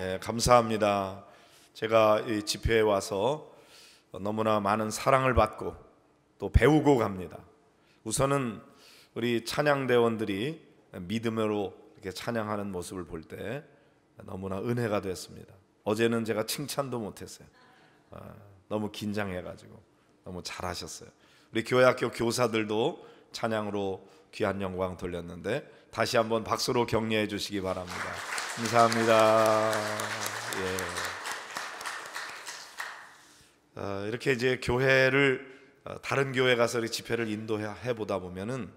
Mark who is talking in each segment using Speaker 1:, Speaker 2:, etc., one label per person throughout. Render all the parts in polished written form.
Speaker 1: 예, 감사합니다. 제가 이 집회에 와서 너무나 많은 사랑을 받고 또 배우고 갑니다. 우선은 우리 찬양대원들이 믿음으로 이렇게 찬양하는 모습을 볼 때 너무나 은혜가 됐습니다. 어제는 제가 칭찬도 못했어요. 너무 긴장해가지고 너무 잘하셨어요. 우리 교회학교 교사들도 찬양으로 귀한 영광 돌렸는데 다시 한번 박수로 격려해 주시기 바랍니다. 감사합니다. 예. 이렇게 이제 교회를 다른 교회 가서 집회를 인도해 보다 보면은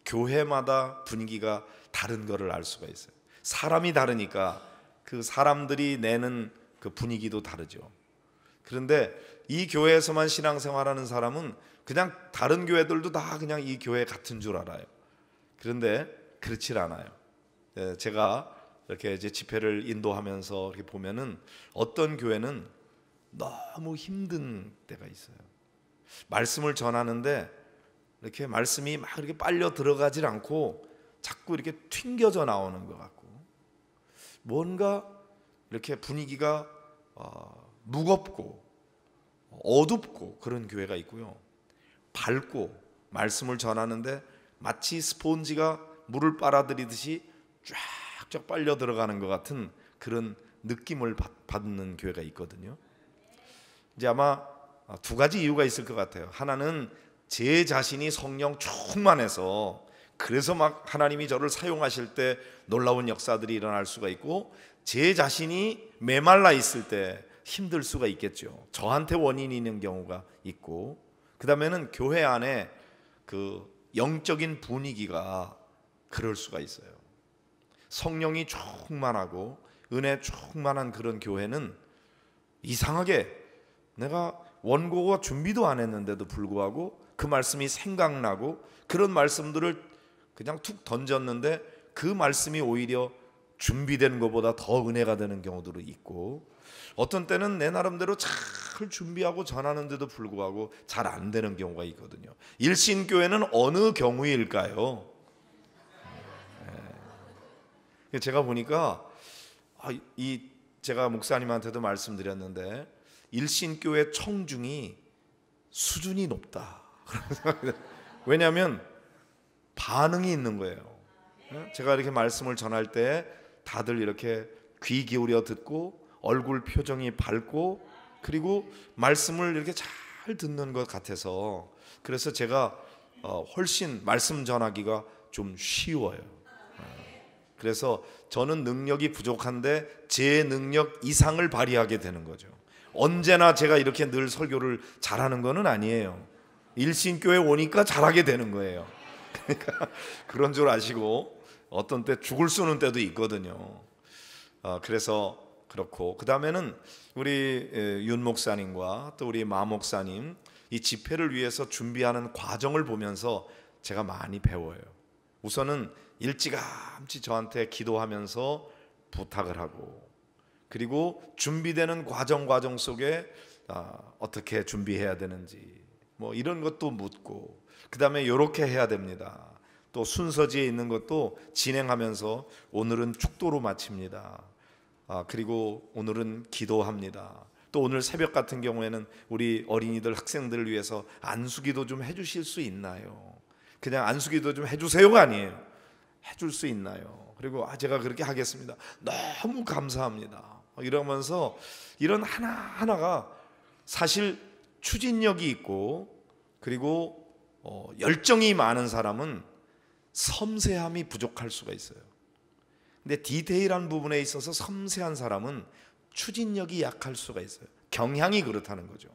Speaker 1: 교회마다 분위기가 다른 거를 알 수가 있어요. 사람이 다르니까 그 사람들이 내는 그 분위기도 다르죠. 그런데 이 교회에서만 신앙생활하는 사람은 그냥 다른 교회들도 다 그냥 이 교회 같은 줄 알아요. 그런데 그렇지 않아요. 제가 이렇게 이제 집회를 인도하면서 이렇게 보면은 어떤 교회는 너무 힘든 때가 있어요. 말씀을 전하는데 이렇게 말씀이 막 이렇게 빨려 들어가질 않고 자꾸 이렇게 튕겨져 나오는 것 같고, 뭔가 이렇게 분위기가 무겁고 어둡고 그런 교회가 있고요. 밝고 말씀을 전하는데 마치 스폰지가 물을 빨아들이듯이 쫙쫙 빨려 들어가는 것 같은 그런 느낌을 받는 교회가 있거든요. 이제 아마 두 가지 이유가 있을 것 같아요. 하나는 제 자신이 성령 충만해서 그래서 막 하나님이 저를 사용하실 때 놀라운 역사들이 일어날 수가 있고, 제 자신이 메말라 있을 때 힘들 수가 있겠죠. 저한테 원인이 있는 경우가 있고, 그 다음에는 교회 안에 그 영적인 분위기가 그럴 수가 있어요. 성령이 충만하고 은혜 충만한 그런 교회는 이상하게 내가 원고가 준비도 안 했는데도 불구하고 그 말씀이 생각나고 그런 말씀들을 그냥 툭 던졌는데 그 말씀이 오히려 준비된 것보다 더 은혜가 되는 경우도 있고, 어떤 때는 내 나름대로 잘 준비하고 전하는데도 불구하고 잘 안 되는 경우가 있거든요. 일신교회는 어느 경우일까요? 제가 보니까 제가 목사님한테도 말씀드렸는데 일신교회 청중이 수준이 높다. 왜냐하면 반응이 있는 거예요. 제가 이렇게 말씀을 전할 때 다들 이렇게 귀 기울여 듣고 얼굴 표정이 밝고 그리고 말씀을 이렇게 잘 듣는 것 같아서, 그래서 제가 훨씬 말씀 전하기가 좀 쉬워요. 그래서 저는 능력이 부족한데 제 능력 이상을 발휘하게 되는 거죠. 언제나 제가 이렇게 늘 설교를 잘하는 거는 아니에요. 일신교회 오니까 잘하게 되는 거예요. 그러니까 그런 줄 아시고 어떤 때 죽을 쏘는 때도 있거든요. 그래서 그렇고, 그 다음에는 우리 윤 목사님과 또 우리 마 목사님 이 집회를 위해서 준비하는 과정을 보면서 제가 많이 배워요. 우선은 일찌감치 저한테 기도하면서 부탁을 하고, 그리고 준비되는 과정 속에 어떻게 준비해야 되는지 뭐 이런 것도 묻고, 그 다음에 이렇게 해야 됩니다. 또 순서지에 있는 것도 진행하면서 오늘은 축도로 마칩니다. 그리고 오늘은 기도합니다. 또 오늘 새벽 같은 경우에는 우리 어린이들 학생들을 위해서 안수기도 좀 해주실 수 있나요? 그냥 안수기도 좀 해주세요가 아니에요. 해줄 수 있나요? 그리고 제가 그렇게 하겠습니다. 너무 감사합니다. 이러면서 이런 하나하나가 사실 추진력이 있고, 그리고 열정이 많은 사람은 섬세함이 부족할 수가 있어요. 근데 디테일한 부분에 있어서 섬세한 사람은 추진력이 약할 수가 있어요. 경향이 그렇다는 거죠.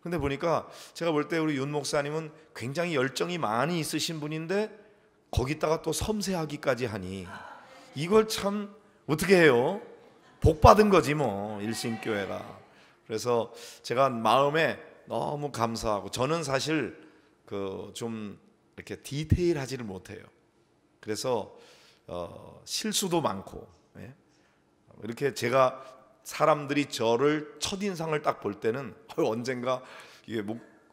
Speaker 1: 근데 보니까 제가 볼 때 우리 윤 목사님은 굉장히 열정이 많이 있으신 분인데 거기다가 또 섬세하기까지 하니 이걸 참 어떻게 해요? 복 받은 거지 뭐, 일신교회가. 그래서 제가 마음에 너무 감사하고, 저는 사실 좀 이렇게 디테일하지를 못해요. 그래서 실수도 많고, 이렇게 제가 사람들이 저를 첫인상을 딱 볼 때는 언젠가 이게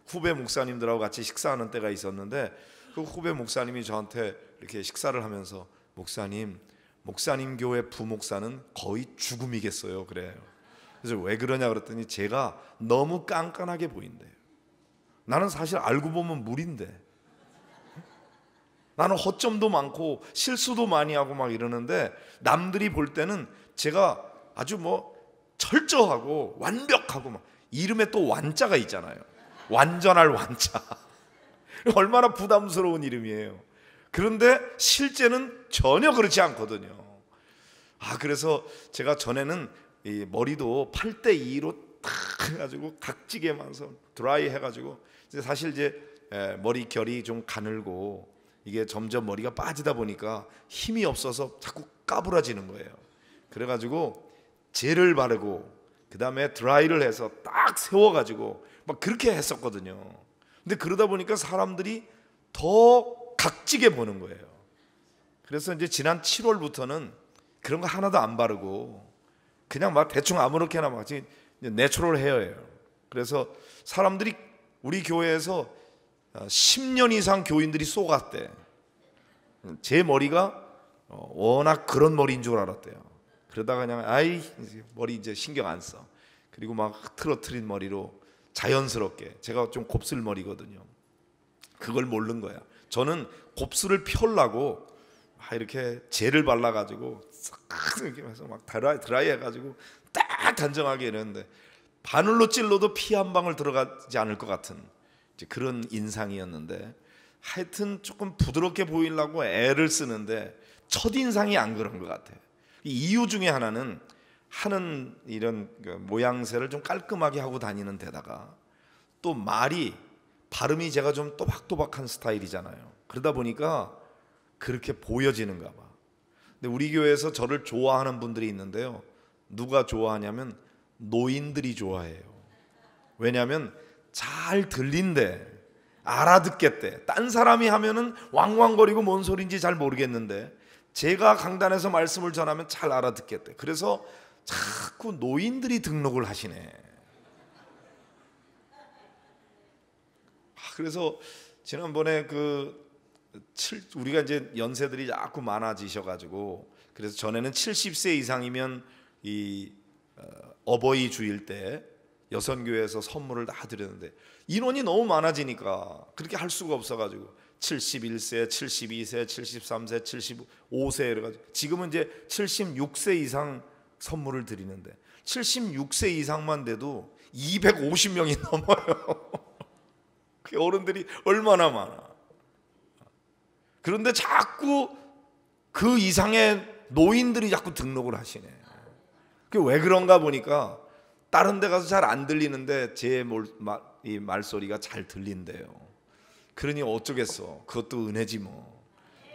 Speaker 1: 후배 목사님들하고 같이 식사하는 때가 있었는데 그 후배 목사님이 저한테 이렇게 식사를 하면서 목사님 목사님 교회 부목사는 거의 죽음이겠어요. 그래요. 그래서 왜 그러냐 그랬더니 제가 너무 깐깐하게 보인대요. 나는 사실 알고 보면 물인데, 나는 허점도 많고 실수도 많이 하고 막 이러는데, 남들이 볼 때는 제가 아주 뭐 철저하고 완벽하고, 막 이름에 또 완자가 있잖아요. 완전할 완자. 얼마나 부담스러운 이름이에요. 그런데 실제는 전혀 그렇지 않거든요. 그래서 제가 전에는 이 머리도 8:2로 탁 해가지고 각지게 만서 드라이 해가지고, 사실 이제 머리 결이 좀 가늘고 이게 점점 머리가 빠지다 보니까 힘이 없어서 자꾸 까부라지는 거예요. 그래가지고 젤을 바르고 그 다음에 드라이를 해서 딱 세워가지고 막 그렇게 했었거든요. 근데 그러다 보니까 사람들이 더 각지게 보는 거예요. 그래서 이제 지난 7월부터는 그런 거 하나도 안 바르고 그냥 막 대충 아무렇게나 막 내추럴 헤어예요. 그래서 사람들이 우리 교회에서 10년 이상 교인들이 쏘갔대. 제 머리가 워낙 그런 머리인 줄 알았대요. 그러다가 그냥 머리 이제 신경 안 써. 그리고 막 틀어트린 머리로 자연스럽게, 제가 좀 곱슬머리거든요. 그걸 모르는 거야. 저는 곱슬을 펴려고 이렇게 젤을 발라가지고 싹 이렇게 해서 막 드라이 해가지고 딱 단정하게 이랬는데, 바늘로 찔러도 피 한 방울 들어가지 않을 것 같은 이제 그런 인상이었는데, 하여튼 조금 부드럽게 보이려고 애를 쓰는데 첫인상이 안 그런 것 같아요. 이유 중에 하나는 하는 이런 모양새를 좀 깔끔하게 하고 다니는 데다가, 또 말이 발음이 제가 좀 또박또박한 스타일이잖아요. 그러다 보니까 그렇게 보여지는가 봐. 근데 우리 교회에서 저를 좋아하는 분들이 있는데요, 누가 좋아하냐면 노인들이 좋아해요. 왜냐하면 잘 들린대, 알아듣겠대. 딴 사람이 하면은 왕왕거리고 뭔 소리인지 잘 모르겠는데 제가 강단에서 말씀을 전하면 잘 알아듣겠대. 그래서 자꾸 노인들이 등록을 하시네. 그래서 지난번에 우리가 이제 연세들이 자꾸 많아지셔가지고, 그래서 전에는 70세 이상이면 이 어버이 주일 때 여선교회에서 선물을 다 드렸는데 인원이 너무 많아지니까 그렇게 할 수가 없어가지고 71세, 72세, 73세, 75세 이래가지고 지금은 이제 76세 이상 선물을 드리는데, 76세 이상만 돼도 250명이 넘어요. 그 어른들이 얼마나 많아. 그런데 자꾸 그 이상의 노인들이 자꾸 등록을 하시네. 그게 왜 그런가 보니까 다른 데 가서 잘 안 들리는데 제 말소리가 잘 들린대요. 그러니 어쩌겠어. 그것도 은혜지 뭐.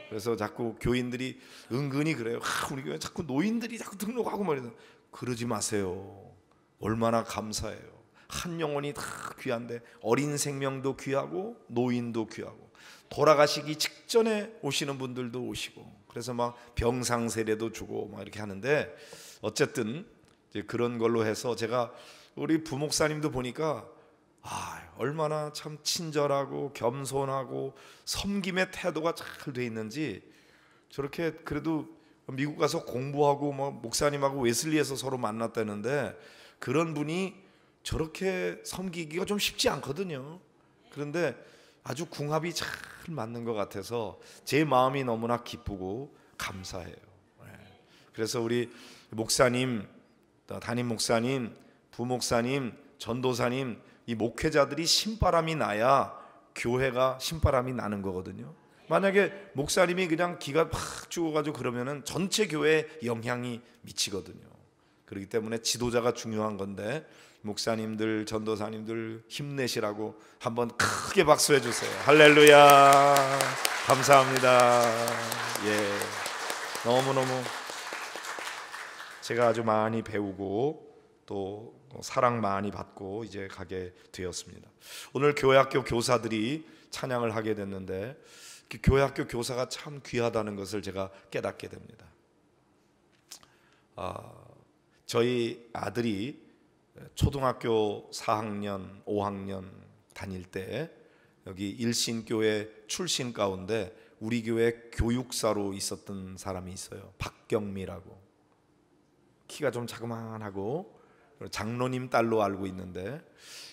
Speaker 1: 그래서 자꾸 교인들이 은근히 그래요. 우리 교회 자꾸 노인들이 자꾸 등록하고 말이야. 그러지 마세요. 얼마나 감사해요. 한 영혼이 다 귀한데, 어린 생명도 귀하고 노인도 귀하고, 돌아가시기 직전에 오시는 분들도 오시고, 그래서 막 병상세례도 주고 막 이렇게 하는데, 어쨌든 이제 그런 걸로 해서 제가 우리 부목사님도 보니까 얼마나 참 친절하고 겸손하고 섬김의 태도가 잘 돼 있는지, 저렇게 그래도 미국 가서 공부하고 뭐 목사님하고 웨슬리에서 서로 만났다는데 그런 분이 저렇게 섬기기가 좀 쉽지 않거든요. 그런데 아주 궁합이 잘 맞는 것 같아서 제 마음이 너무나 기쁘고 감사해요. 그래서 우리 목사님, 담임 목사님, 부목사님, 전도사님, 이 목회자들이 신바람이 나야 교회가 신바람이 나는 거거든요. 만약에 목사님이 그냥 기가 팍 죽어가지고 그러면은 전체 교회에 영향이 미치거든요. 그렇기 때문에 지도자가 중요한 건데, 목사님들, 전도사님들 힘내시라고 한번 크게 박수해 주세요. 할렐루야. 감사합니다. 너무너무 제가 아주 많이 배우고 또 사랑 많이 받고 이제 가게 되었습니다. 오늘 교회학교 교사들이 찬양을 하게 됐는데, 교회학교 교사가 참 귀하다는 것을 제가 깨닫게 됩니다. 저희 아들이 초등학교 4학년, 5학년 다닐 때 여기 일신교회 출신 가운데 우리 교회 교육사로 있었던 사람이 있어요. 박경미라고. 키가 좀 자그만하고 장로님 딸로 알고 있는데,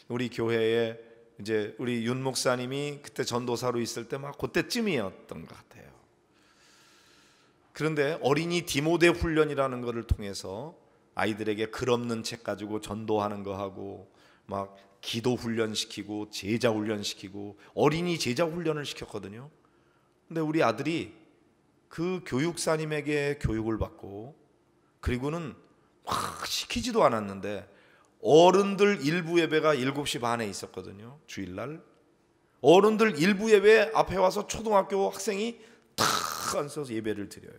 Speaker 1: 우리 교회에 이제 우리 윤 목사님이 그때 전도사로 있을 때 막 그때쯤이었던 것 같아요. 그런데 어린이 디모데 훈련이라는 것을 통해서 아이들에게 글 없는 책 가지고 전도하는 거 하고, 막 기도 훈련 시키고 제자 훈련 시키고 어린이 제자 훈련을 시켰거든요. 근데 우리 아들이 그 교육사님에게 교육을 받고, 그리고는 막 시키지도 않았는데 어른들 일부 예배가 7시 반에 있었거든요. 주일날 어른들 일부 예배 앞에 와서 초등학교 학생이 탁 앉아서 예배를 드려요.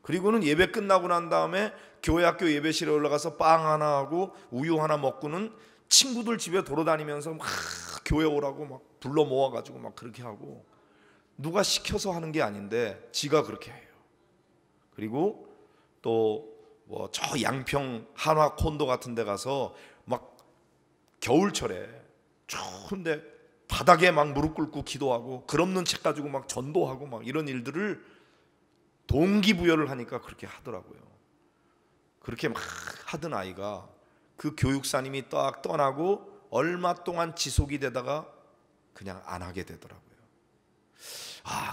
Speaker 1: 그리고는 예배 끝나고 난 다음에 교회 학교 예배실에 올라가서 빵 하나 하고 우유 하나 먹고는 친구들 집에 돌아다니면서 막 교회 오라고 막 불러 모아가지고 막 그렇게 하고, 누가 시켜서 하는 게 아닌데 지가 그렇게 해요. 그리고 또 뭐 저 양평 한화 콘도 같은 데 가서 막 겨울철에 추운데 바닥에 막 무릎 꿇고 기도하고 글 없는 책 가지고 막 전도하고 막 이런 일들을 동기부여를 하니까 그렇게 하더라고요. 그렇게 막 하던 아이가 그 교육사님이 딱 떠나고 얼마 동안 지속이 되다가 그냥 안 하게 되더라고요.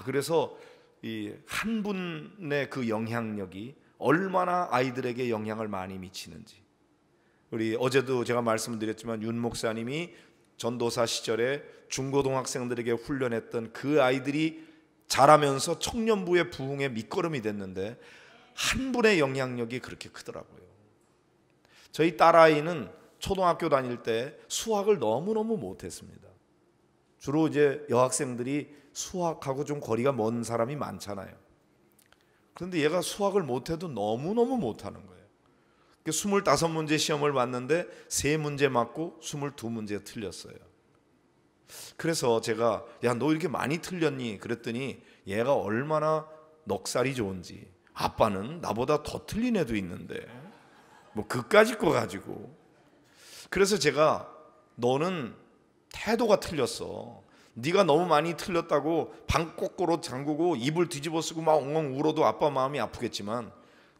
Speaker 1: 그래서 이 한 분의 그 영향력이 얼마나 아이들에게 영향을 많이 미치는지. 우리 어제도 제가 말씀드렸지만 윤 목사님이 전도사 시절에 중고등학생들에게 훈련했던 그 아이들이 자라면서 청년부의 부흥의 밑거름이 됐는데 한 분의 영향력이 그렇게 크더라고요. 저희 딸아이는 초등학교 다닐 때 수학을 너무너무 못했습니다. 주로 이제 여학생들이 수학하고 좀 거리가 먼 사람이 많잖아요. 그런데 얘가 수학을 못해도 너무너무 못하는 거예요. 25문제 시험을 봤는데 3문제 맞고 22문제 틀렸어요. 그래서 제가 야, 너 이렇게 많이 틀렸니? 그랬더니 얘가 얼마나 넉살이 좋은지, 아빠는 나보다 더 틀린 애도 있는데 뭐 그까짓 거 가지고. 그래서 제가 너는 태도가 틀렸어. 네가 너무 많이 틀렸다고 방 거꾸로 잠그고 이불 뒤집어 쓰고 막 엉엉 울어도 아빠 마음이 아프겠지만,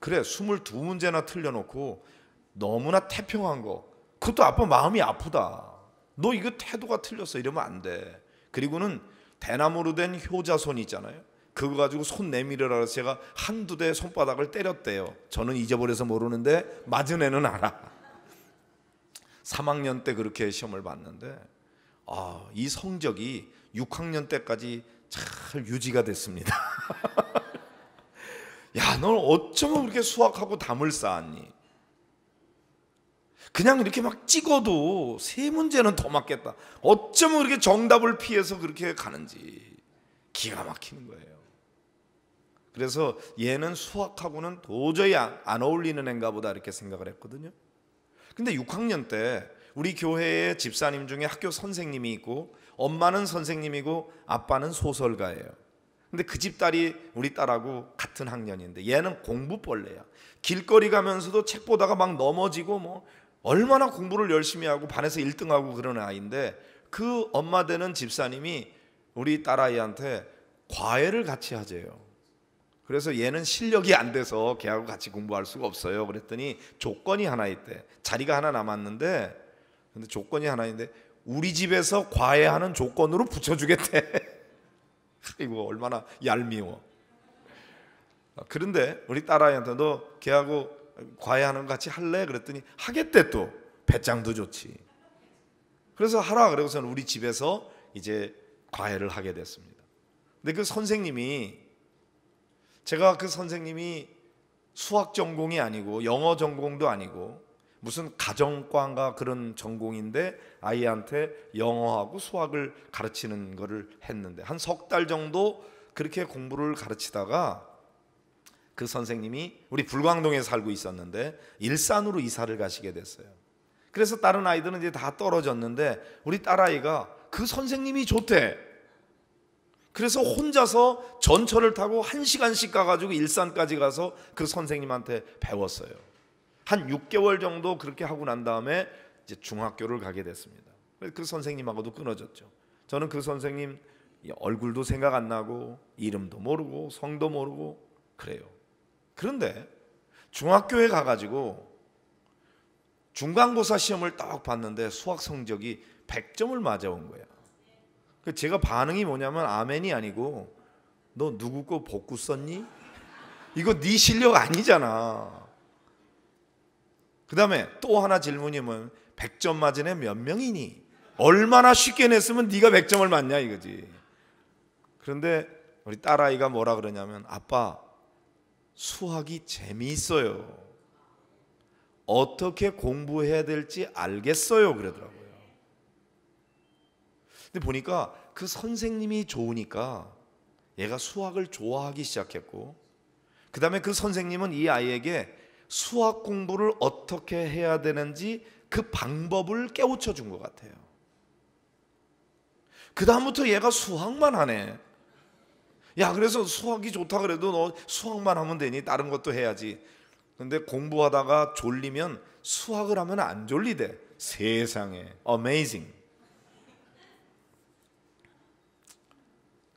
Speaker 1: 그래 22문제나 틀려놓고 너무나 태평한 거, 그것도 아빠 마음이 아프다. 너 이거 태도가 틀렸어. 이러면 안 돼. 그리고는 대나무로 된 효자손 있잖아요. 그거 가지고 손 내밀으라 해서 제가 한두 대 손바닥을 때렸대요. 저는 잊어버려서 모르는데 맞은 애는 알아. 3학년 때 그렇게 시험을 봤는데 이 성적이 6학년 때까지 잘 유지가 됐습니다. 야, 넌 어쩌면 그렇게 수학하고 담을 쌓았니? 그냥 이렇게 막 찍어도 3문제는 더 맞겠다. 어쩌면 그렇게 정답을 피해서 그렇게 가는지 기가 막히는 거예요. 그래서 얘는 수학하고는 도저히 안 어울리는 애인가 보다 이렇게 생각을 했거든요. 근데 6학년 때 우리 교회의 집사님 중에 학교 선생님이 있고, 엄마는 선생님이고 아빠는 소설가예요. 근데 그 집 딸이 우리 딸하고 같은 학년인데 얘는 공부벌레야. 길거리 가면서도 책 보다가 막 넘어지고 뭐 얼마나 공부를 열심히 하고 반에서 1등하고 그런 아이인데, 그 엄마 되는 집사님이 우리 딸아이한테 과외를 같이 하재요. 그래서 얘는 실력이 안 돼서 걔하고 같이 공부할 수가 없어요. 그랬더니 조건이 하나 있대. 자리가 하나 남았는데, 근데 조건이 하나 있는데 우리 집에서 과외하는 조건으로 붙여주겠대. 이거 얼마나 얄미워. 그런데 우리 딸아이한테 너 걔하고 과외하는 거 같이 할래? 그랬더니 하겠대. 또 배짱도 좋지. 그래서 하라 그러고서는 우리 집에서 이제 과외를 하게 됐습니다. 근데 그 선생님이, 제가 그 선생님이 수학 전공이 아니고 영어 전공도 아니고 무슨 가정과인가 그런 전공인데 아이한테 영어하고 수학을 가르치는 거를 했는데 한 석 달 정도 그렇게 공부를 가르치다가 그 선생님이 우리 불광동에 살고 있었는데 일산으로 이사를 가시게 됐어요. 그래서 다른 아이들은 이제 다 떨어졌는데 우리 딸아이가 그 선생님이 좋대. 그래서 혼자서 전철을 타고 1시간씩 가가지고 일산까지 가서 그 선생님한테 배웠어요. 한 6개월 정도 그렇게 하고 난 다음에 이제 중학교를 가게 됐습니다. 그 선생님하고도 끊어졌죠. 저는 그 선생님 얼굴도 생각 안 나고 이름도 모르고 성도 모르고 그래요. 그런데 중학교에 가가지고 중간고사 시험을 딱 봤는데 수학 성적이 100점을 맞아온 거야. 제가 반응이 뭐냐면 아멘이 아니고 너 누구 거 복구 썼니? 이거 네 실력 아니잖아. 그 다음에 또 하나 질문이 뭐냐면 100점 맞은 애 몇 명이니? 얼마나 쉽게 냈으면 네가 100점을 맞냐 이거지. 그런데 우리 딸아이가 뭐라 그러냐면 아빠 수학이 재미있어요. 어떻게 공부해야 될지 알겠어요 그러더라고요. 근데 보니까 그 선생님이 좋으니까 얘가 수학을 좋아하기 시작했고, 그 다음에 그 선생님은 이 아이에게 수학 공부를 어떻게 해야 되는지 그 방법을 깨우쳐 준 것 같아요. 그 다음부터 얘가 수학만 하네. 야, 그래서 수학이 좋다 그래도 너 수학만 하면 되니? 다른 것도 해야지. 근데 공부하다가 졸리면 수학을 하면 안 졸리대. 세상에, amazing.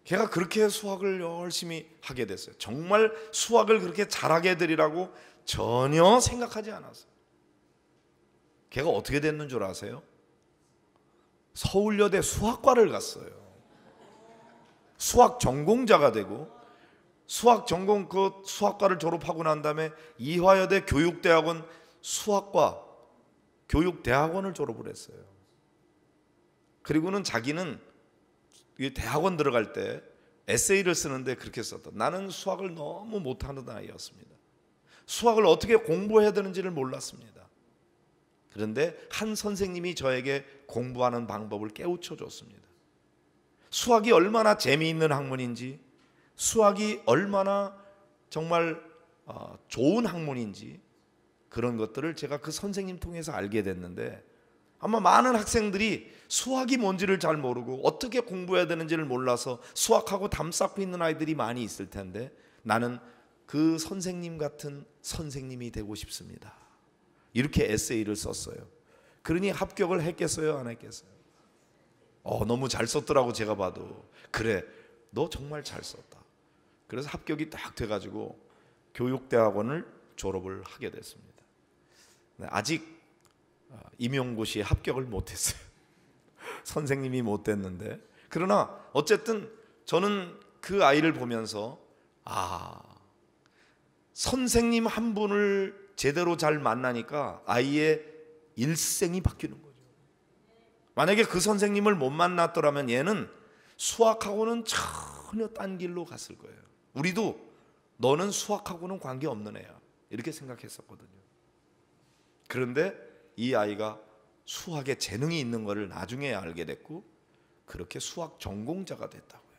Speaker 1: 걔가 그렇게 수학을 열심히 하게 됐어요. 정말 수학을 그렇게 잘하게 되리라고 전혀 생각하지 않았어요. 걔가 어떻게 됐는 줄 아세요? 서울여대 수학과를 갔어요. 수학 전공자가 되고, 수학 전공 그 수학과를 졸업하고 난 다음에 이화여대 교육대학원 수학과 교육대학원을 졸업을 했어요. 그리고는 자기는 대학원 들어갈 때 에세이를 쓰는데 그렇게 썼다. 나는 수학을 너무 못하는 아이였습니다. 수학을 어떻게 공부해야 되는지를 몰랐습니다. 그런데 한 선생님이 저에게 공부하는 방법을 깨우쳐 줬습니다. 수학이 얼마나 재미있는 학문인지, 수학이 얼마나 정말 좋은 학문인지, 그런 것들을 제가 그 선생님 통해서 알게 됐는데, 아마 많은 학생들이 수학이 뭔지를 잘 모르고 어떻게 공부해야 되는지를 몰라서 수학하고 담 쌓고 있는 아이들이 많이 있을 텐데, 나는 그 선생님 같은 선생님이 되고 싶습니다. 이렇게 에세이를 썼어요. 그러니 합격을 했겠어요, 안 했겠어요? 너무 잘 썼더라고. 제가 봐도 그래, 너 정말 잘 썼다. 그래서 합격이 딱 돼가지고 교육대학원을 졸업을 하게 됐습니다. 아직 임용고시에 합격을 못했어요. 선생님이 못 됐는데, 그러나 어쨌든 저는 그 아이를 보면서 선생님 한 분을 제대로 잘 만나니까 아이의 일생이 바뀌는 거죠. 만약에 그 선생님을 못 만났더라면 얘는 수학하고는 전혀 딴 길로 갔을 거예요. 우리도 너는 수학하고는 관계없는 애야 이렇게 생각했었거든요. 그런데 이 아이가 수학에 재능이 있는 것을 나중에 알게 됐고, 그렇게 수학 전공자가 됐다고요.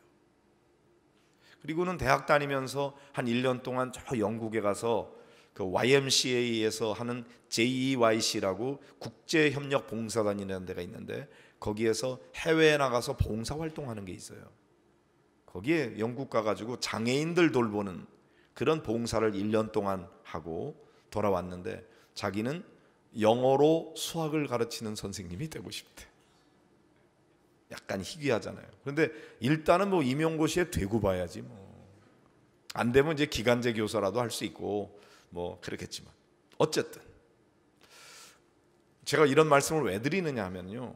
Speaker 1: 그리고는 대학 다니면서 한 1년 동안 저 영국에 가서 그 YMCA에서 하는 JEYC라고 국제협력 봉사단이라는 데가 있는데, 거기에서 해외에 나가서 봉사활동하는 게 있어요. 거기에 영국 가가지고 장애인들 돌보는 그런 봉사를 1년 동안 하고 돌아왔는데, 자기는 영어로 수학을 가르치는 선생님이 되고 싶대. 약간 희귀하잖아요. 그런데 일단은 뭐 임용고시에 되고 봐야지. 안 되면 이제 기간제 교사라도 할 수 있고 뭐 그렇겠지만, 어쨌든 제가 이런 말씀을 왜 드리느냐 하면요,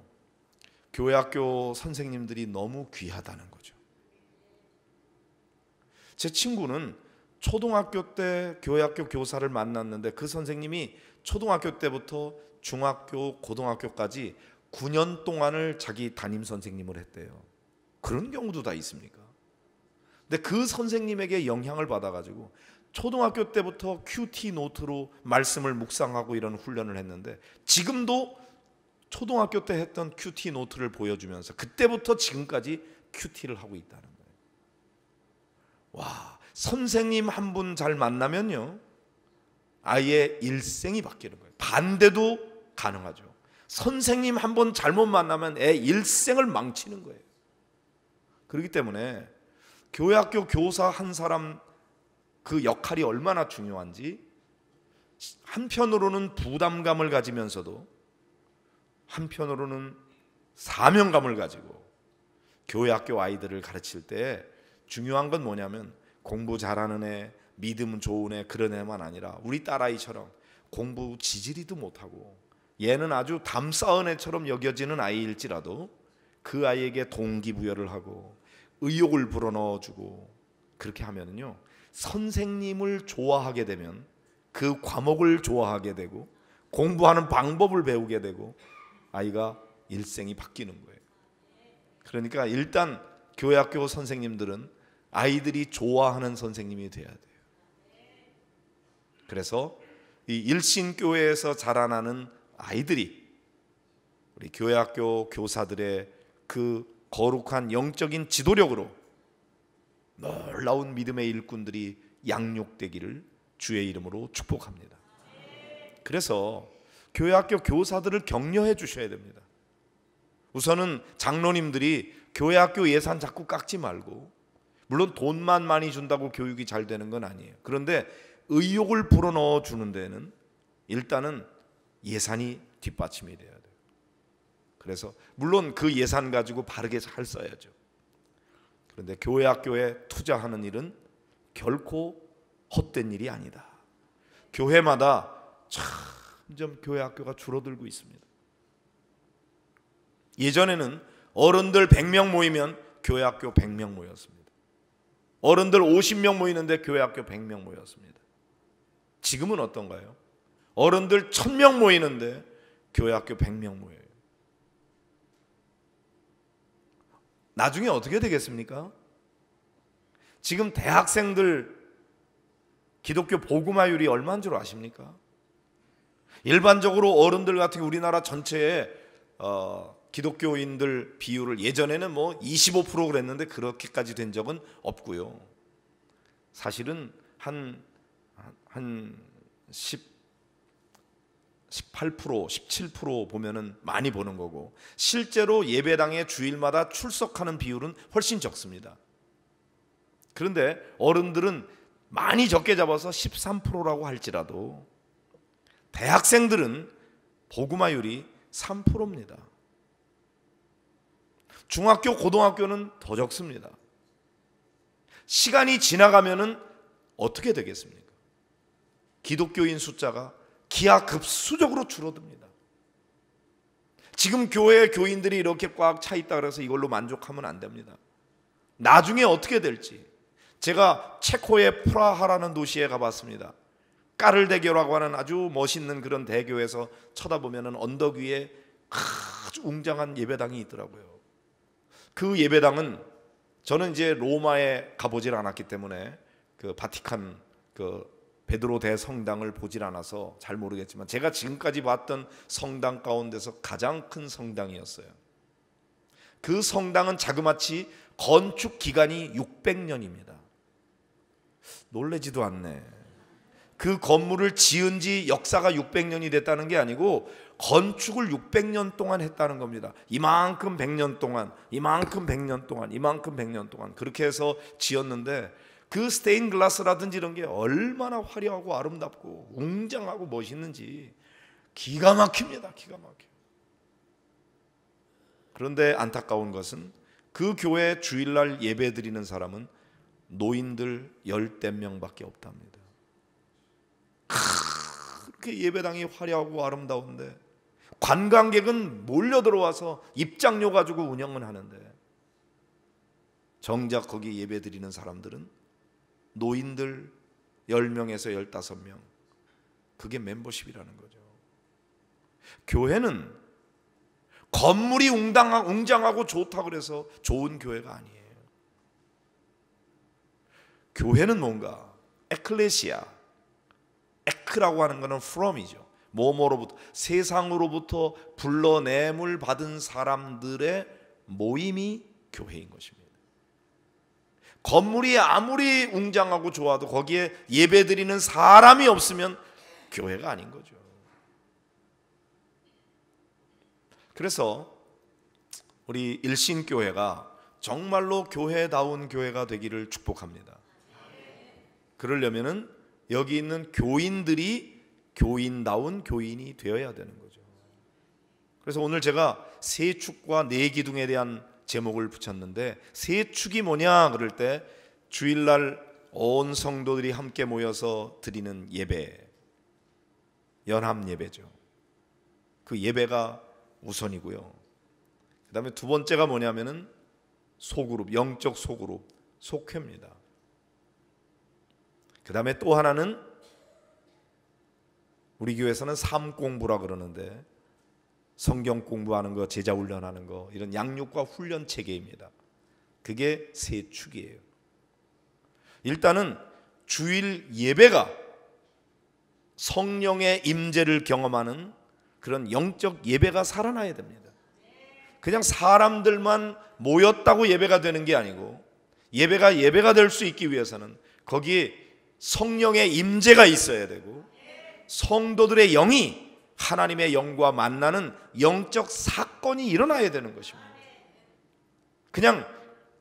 Speaker 1: 교회 학교 선생님들이 너무 귀하다는 거죠. 제 친구는 초등학교 때 교회 학교 교사를 만났는데, 그 선생님이 초등학교 때부터 중학교, 고등학교까지 9년 동안을 자기 담임 선생님을 했대요. 그런 경우도 다 있습니까? 근데 그 선생님에게 영향을 받아가지고 초등학교 때부터 큐티 노트로 말씀을 묵상하고 이런 훈련을 했는데, 지금도 초등학교 때 했던 큐티 노트를 보여주면서 그때부터 지금까지 큐티를 하고 있다는 거예요. 와, 선생님 한 분 잘 만나면요, 아이의 일생이 바뀌는 거예요. 반대도 가능하죠. 선생님 한 번 잘못 만나면 애 일생을 망치는 거예요. 그렇기 때문에 교회 학교 교사 한 사람 그 역할이 얼마나 중요한지, 한편으로는 부담감을 가지면서도 한편으로는 사명감을 가지고 교회 학교 아이들을 가르칠 때 중요한 건 뭐냐면 공부 잘하는 애, 믿음 좋은 애, 그런 애만 아니라 우리 딸아이처럼 공부 지지리도 못하고 얘는 아주 담 쌓은 애처럼 여겨지는 아이일지라도 그 아이에게 동기부여를 하고 의욕을 불어넣어주고 그렇게 하면요, 선생님을 좋아하게 되면 그 과목을 좋아하게 되고 공부하는 방법을 배우게 되고 아이가 일생이 바뀌는 거예요. 그러니까 일단 교회 학교 선생님들은 아이들이 좋아하는 선생님이 돼야 돼요. 그래서 이 일신교회에서 자라나는 아이들이 우리 교회 학교 교사들의 그 거룩한 영적인 지도력으로 놀라운 믿음의 일꾼들이 양육되기를 주의 이름으로 축복합니다. 그래서 교회 학교 교사들을 격려해 주셔야 됩니다. 우선은 장로님들이 교회 학교 예산 자꾸 깎지 말고, 물론 돈만 많이 준다고 교육이 잘 되는 건 아니에요. 그런데 의욕을 불어넣어 주는 데는 일단은 예산이 뒷받침이 돼야 돼요. 그래서 물론 그 예산 가지고 바르게 잘 써야죠. 그런데 교회 학교에 투자하는 일은 결코 헛된 일이 아니다. 교회마다 점점 교회 학교가 줄어들고 있습니다. 예전에는 어른들 100명 모이면 교회 학교 100명 모였습니다. 어른들 50명 모이는데 교회 학교 100명 모였습니다. 지금은 어떤가요? 어른들 1000명 모이는데 교회 학교 100명 모여요. 나중에 어떻게 되겠습니까? 지금 대학생들 기독교 복음화율이 얼마인 줄 아십니까? 일반적으로 어른들 같은 경우 우리나라 전체에 기독교인들 비율을 예전에는 뭐 25% 그랬는데 그렇게까지 된 적은 없고요. 사실은 한 18%, 17% 보면은 많이 보는 거고, 실제로 예배당에 주일마다 출석하는 비율은 훨씬 적습니다. 그런데 어른들은 많이 적게 잡아서 13%라고 할지라도 대학생들은 복음화율이 3%입니다. 중학교, 고등학교는 더 적습니다. 시간이 지나가면은 어떻게 되겠습니까? 기독교인 숫자가 기하급수적으로 줄어듭니다. 지금 교회 교인들이 이렇게 꽉 차 있다 그래서 이걸로 만족하면 안 됩니다. 나중에 어떻게 될지. 제가 체코의 프라하라는 도시에 가봤습니다. 까를대교라고 하는 아주 멋있는 그런 대교에서 쳐다보면 언덕 위에 아주 웅장한 예배당이 있더라고요. 그 예배당은 저는 이제 로마에 가보질 않았기 때문에 그 바티칸 그 베드로 대성당을 보질 않아서 잘 모르겠지만 제가 지금까지 봤던 성당 가운데서 가장 큰 성당이었어요. 그 성당은 자그마치 건축 기간이 600년입니다. 놀라지도 않네. 그 건물을 지은 지 역사가 600년이 됐다는 게 아니고 건축을 600년 동안 했다는 겁니다. 이만큼 100년 동안, 이만큼 100년 동안, 이만큼 100년 동안 그렇게 해서 지었는데 그 스테인 글라스라든지 이런 게 얼마나 화려하고 아름답고 웅장하고 멋있는지 기가 막힙니다. 기가 막혀요. 그런데 안타까운 것은 그 교회 주일날 예배 드리는 사람은 노인들 10명밖에 없답니다. 그렇게 예배당이 화려하고 아름다운데 관광객은 몰려 들어와서 입장료 가지고 운영을 하는데 정작 거기 예배 드리는 사람들은 노인들 10명에서 15명. 그게 멤버십이라는 거죠. 교회는 건물이 웅장하고 좋다고 그래서 좋은 교회가 아니에요. 교회는 뭔가 에클레시아, 에크라고 하는 것은 from이죠. 뭐뭐로부터, 세상으로부터 불러냄을 받은 사람들의 모임이 교회인 것입니다. 건물이 아무리 웅장하고 좋아도 거기에 예배드리는 사람이 없으면 교회가 아닌 거죠. 그래서 우리 일신교회가 정말로 교회다운 교회가 되기를 축복합니다. 그러려면은 여기 있는 교인들이 교인다운 교인이 되어야 되는 거죠. 그래서 오늘 제가 세 축과 네 기둥에 대한 제목을 붙였는데, 세 축이 뭐냐 그럴 때 주일날 온 성도들이 함께 모여서 드리는 예배, 연합 예배죠. 그 예배가 우선이고요. 그 다음에 두 번째가 뭐냐면은 소그룹, 영적 소그룹, 속회입니다. 그 다음에 또 하나는 우리 교회에서는 삶 공부라 그러는데, 성경 공부하는 거, 제자 훈련하는 거, 이런 양육과 훈련 체계입니다. 그게 세 축이에요. 일단은 주일 예배가 성령의 임재를 경험하는 그런 영적 예배가 살아나야 됩니다. 그냥 사람들만 모였다고 예배가 되는 게 아니고, 예배가 될 수 있기 위해서는 거기에 성령의 임재가 있어야 되고, 성도들의 영이 하나님의 영과 만나는 영적 사건이 일어나야 되는 것입니다. 그냥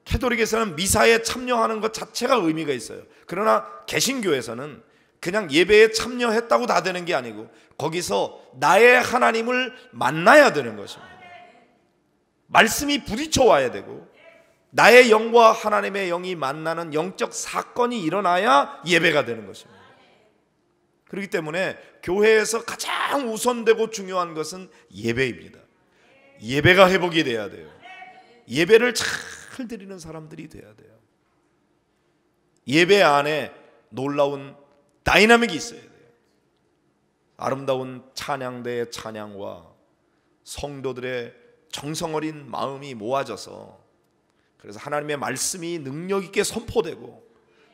Speaker 1: 캐톨릭에서는 미사에 참여하는 것 자체가 의미가 있어요. 그러나 개신교에서는 그냥 예배에 참여했다고 다 되는 게 아니고, 거기서 나의 하나님을 만나야 되는 것입니다. 말씀이 부딪혀 와야 되고, 나의 영과 하나님의 영이 만나는 영적 사건이 일어나야 예배가 되는 것입니다. 그렇기 때문에 교회에서 가장 우선되고 중요한 것은 예배입니다. 예배가 회복이 돼야 돼요. 예배를 잘 드리는 사람들이 돼야 돼요. 예배 안에 놀라운 다이나믹이 있어야 돼요. 아름다운 찬양대의 찬양과 성도들의 정성어린 마음이 모아져서, 그래서 하나님의 말씀이 능력 있게 선포되고,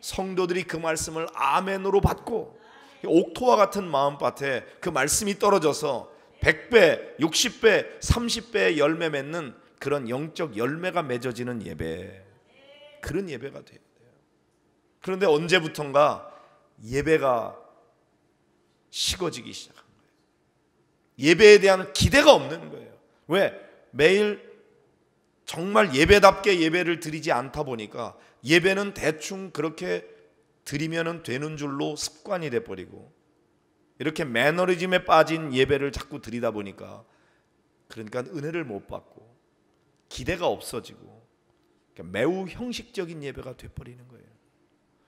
Speaker 1: 성도들이 그 말씀을 아멘으로 받고, 옥토와 같은 마음밭에 그 말씀이 떨어져서 100배, 60배, 30배의 열매 맺는 그런 영적 열매가 맺어지는 예배, 그런 예배가 돼야 돼요. 그런데 언제부턴가 예배가 식어지기 시작한 거예요. 예배에 대한 기대가 없는 거예요. 왜? 매일 정말 예배답게 예배를 드리지 않다 보니까 예배는 대충 그렇게 드리면 되는 줄로 습관이 돼버리고, 이렇게 매너리즘에 빠진 예배를 자꾸 드리다 보니까, 그러니까 은혜를 못 받고 기대가 없어지고, 그러니까 매우 형식적인 예배가 돼버리는 거예요.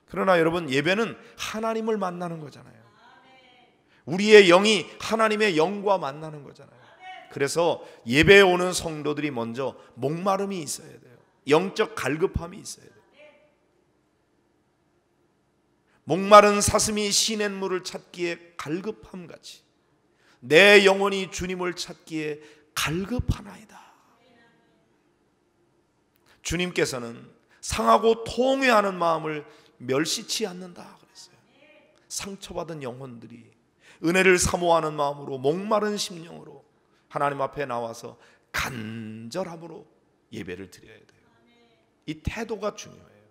Speaker 1: 그러나 여러분, 예배는 하나님을 만나는 거잖아요. 우리의 영이 하나님의 영과 만나는 거잖아요. 그래서 예배에 오는 성도들이 먼저 목마름이 있어야 돼요. 영적 갈급함이 있어야 돼요. 목마른 사슴이 시냇물을 찾기에 갈급함같이 내 영혼이 주님을 찾기에 갈급하나이다. 주님께서는 상하고 통회하는 마음을 멸시치 않는다 그랬어요. 상처받은 영혼들이 은혜를 사모하는 마음으로, 목마른 심령으로 하나님 앞에 나와서 간절함으로 예배를 드려야 돼요. 이 태도가 중요해요.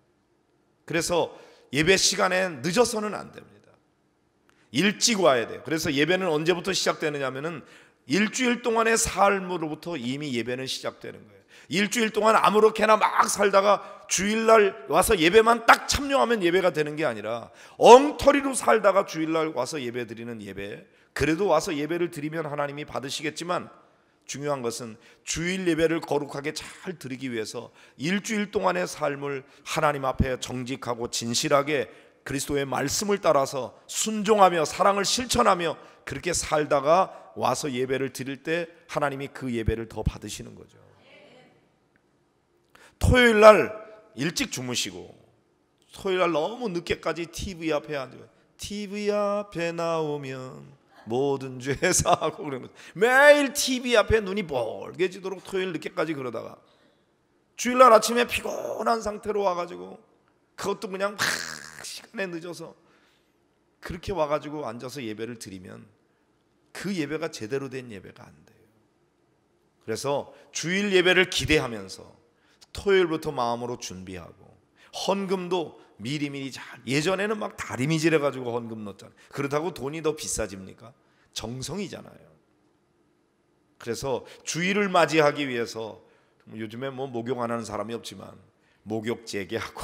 Speaker 1: 그래서 예배 시간에 늦어서는 안 됩니다. 일찍 와야 돼요. 그래서 예배는 언제부터 시작되느냐 하면은 일주일 동안의 삶으로부터 이미 예배는 시작되는 거예요. 일주일 동안 아무렇게나 막 살다가 주일날 와서 예배만 딱 참여하면 예배가 되는 게 아니라, 엉터리로 살다가 주일날 와서 예배 드리는 예배, 그래도 와서 예배를 드리면 하나님이 받으시겠지만, 중요한 것은 주일 예배를 거룩하게 잘 드리기 위해서 일주일 동안의 삶을 하나님 앞에 정직하고 진실하게 그리스도의 말씀을 따라서 순종하며 사랑을 실천하며 그렇게 살다가 와서 예배를 드릴 때 하나님이 그 예배를 더 받으시는 거죠. 토요일 날 일찍 주무시고 토요일 날 너무 늦게까지 TV 앞에 앉아요. TV 앞에 나오면 모든 죄 사하고 그러는 거죠. 매일 TV 앞에 눈이 벌게지도록 토요일 늦게까지 그러다가 주일날 아침에 피곤한 상태로 와가지고, 그것도 그냥 막 시간에 늦어서 그렇게 와가지고 앉아서 예배를 드리면 그 예배가 제대로 된 예배가 안 돼요. 그래서 주일 예배를 기대하면서 토요일부터 마음으로 준비하고, 헌금도 미리미리 잘, 예전에는 막 다리미질 해가지고 헌금 넣었잖아요. 그렇다고 돈이 더 비싸집니까? 정성이잖아요. 그래서 주일을 맞이하기 위해서, 요즘에 뭐 목욕 안 하는 사람이 없지만 목욕 재개하고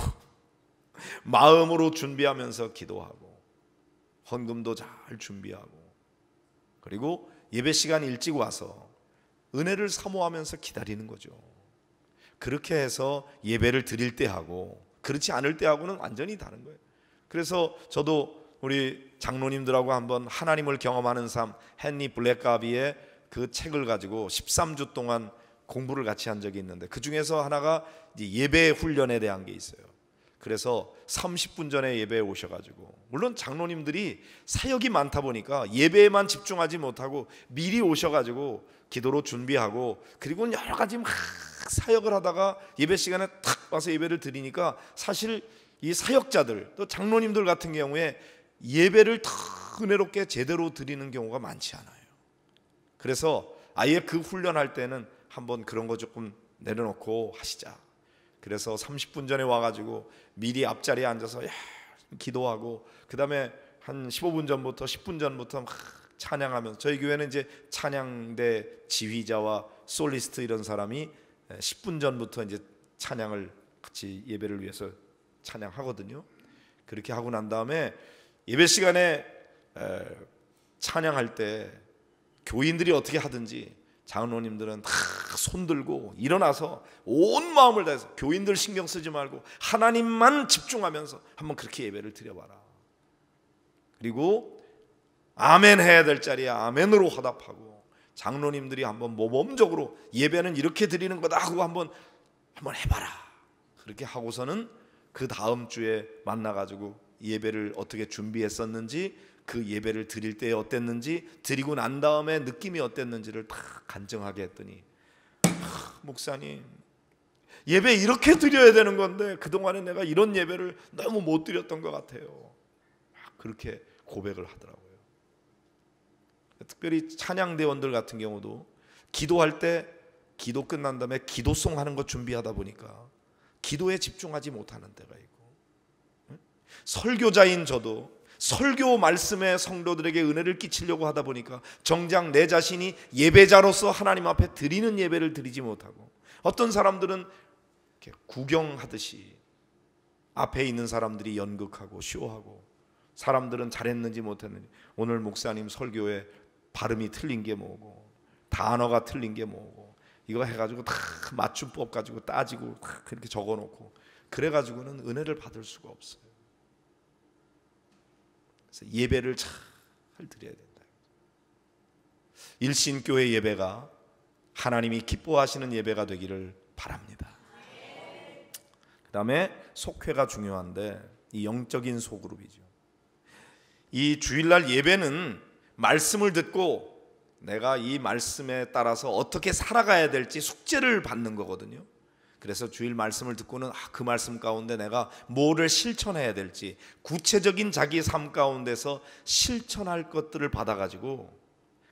Speaker 1: 마음으로 준비하면서 기도하고 헌금도 잘 준비하고, 그리고 예배 시간 일찍 와서 은혜를 사모하면서 기다리는 거죠. 그렇게 해서 예배를 드릴 때하고 그렇지 않을 때하고는 완전히 다른 거예요. 그래서 저도 우리 장로님들하고 한번 하나님을 경험하는 삶, 헨리 블랙가비의 그 책을 가지고 13주 동안 공부를 같이 한 적이 있는데, 그 중에서 하나가 예배 훈련에 대한 게 있어요. 그래서 30분 전에 예배에 오셔가지고, 물론 장로님들이 사역이 많다 보니까 예배에만 집중하지 못하고 미리 오셔가지고 기도로 준비하고, 그리고 여러 가지 막 사역을 하다가 예배 시간에 탁 와서 예배를 드리니까, 사실 이 사역자들 또 장로님들 같은 경우에 예배를 더 은혜롭게 제대로 드리는 경우가 많지 않아요. 그래서 아예 그 훈련할 때는 한번 그런 거 조금 내려놓고 하시자. 그래서 30분 전에 와가지고 미리 앞자리에 앉아서 기도하고, 그 다음에 한 15분 전부터 10분 전부터 막 찬양하면서, 저희 교회는 이제 찬양대 지휘자와 솔리스트 이런 사람이 10분 전부터 이제 찬양을 같이 예배를 위해서 찬양하거든요. 그렇게 하고 난 다음에 예배 시간에 찬양할 때 교인들이 어떻게 하든지 장로님들은 다 손들고 일어나서 온 마음을 다해서 교인들 신경 쓰지 말고 하나님만 집중하면서 한번 그렇게 예배를 드려봐라. 그리고 아멘 해야 될 자리에 아멘으로 화답하고, 장로님들이 한번 모범적으로 예배는 이렇게 드리는 거다 하고 한번 해봐라. 그렇게 하고서는 그 다음 주에 만나가지고 예배를 어떻게 준비했었는지, 그 예배를 드릴 때 어땠는지, 드리고 난 다음에 느낌이 어땠는지를 다 간증하게 했더니, 목사님, 예배 이렇게 드려야 되는 건데 그동안에 내가 이런 예배를 너무 못 드렸던 것 같아요. 그렇게 고백을 하더라고요. 특별히 찬양대원들 같은 경우도 기도할 때 기도 끝난 다음에 기도송 하는 거 준비하다 보니까 기도에 집중하지 못하는 때가 있고, 설교자인 저도 설교 말씀에 성도들에게 은혜를 끼치려고 하다 보니까 정작 내 자신이 예배자로서 하나님 앞에 드리는 예배를 드리지 못하고, 어떤 사람들은 이렇게 구경하듯이 앞에 있는 사람들이 연극하고 쇼하고, 사람들은 잘했는지 못했는지, 오늘 목사님 설교에 발음이 틀린 게 뭐고 단어가 틀린 게 뭐고 이거 해가지고 다 맞춤법 가지고 따지고 그렇게 적어놓고 그래가지고는 은혜를 받을 수가 없어요. 그래서 예배를 잘 드려야 된다. 일신교회 예배가 하나님이 기뻐하시는 예배가 되기를 바랍니다. 그 다음에 속회가 중요한데, 이 영적인 소그룹이죠. 이 주일날 예배는 말씀을 듣고 내가 이 말씀에 따라서 어떻게 살아가야 될지 숙제를 받는 거거든요. 그래서 주일 말씀을 듣고는 그 말씀 가운데 내가 뭐를 실천해야 될지, 구체적인 자기 삶 가운데서 실천할 것들을 받아가지고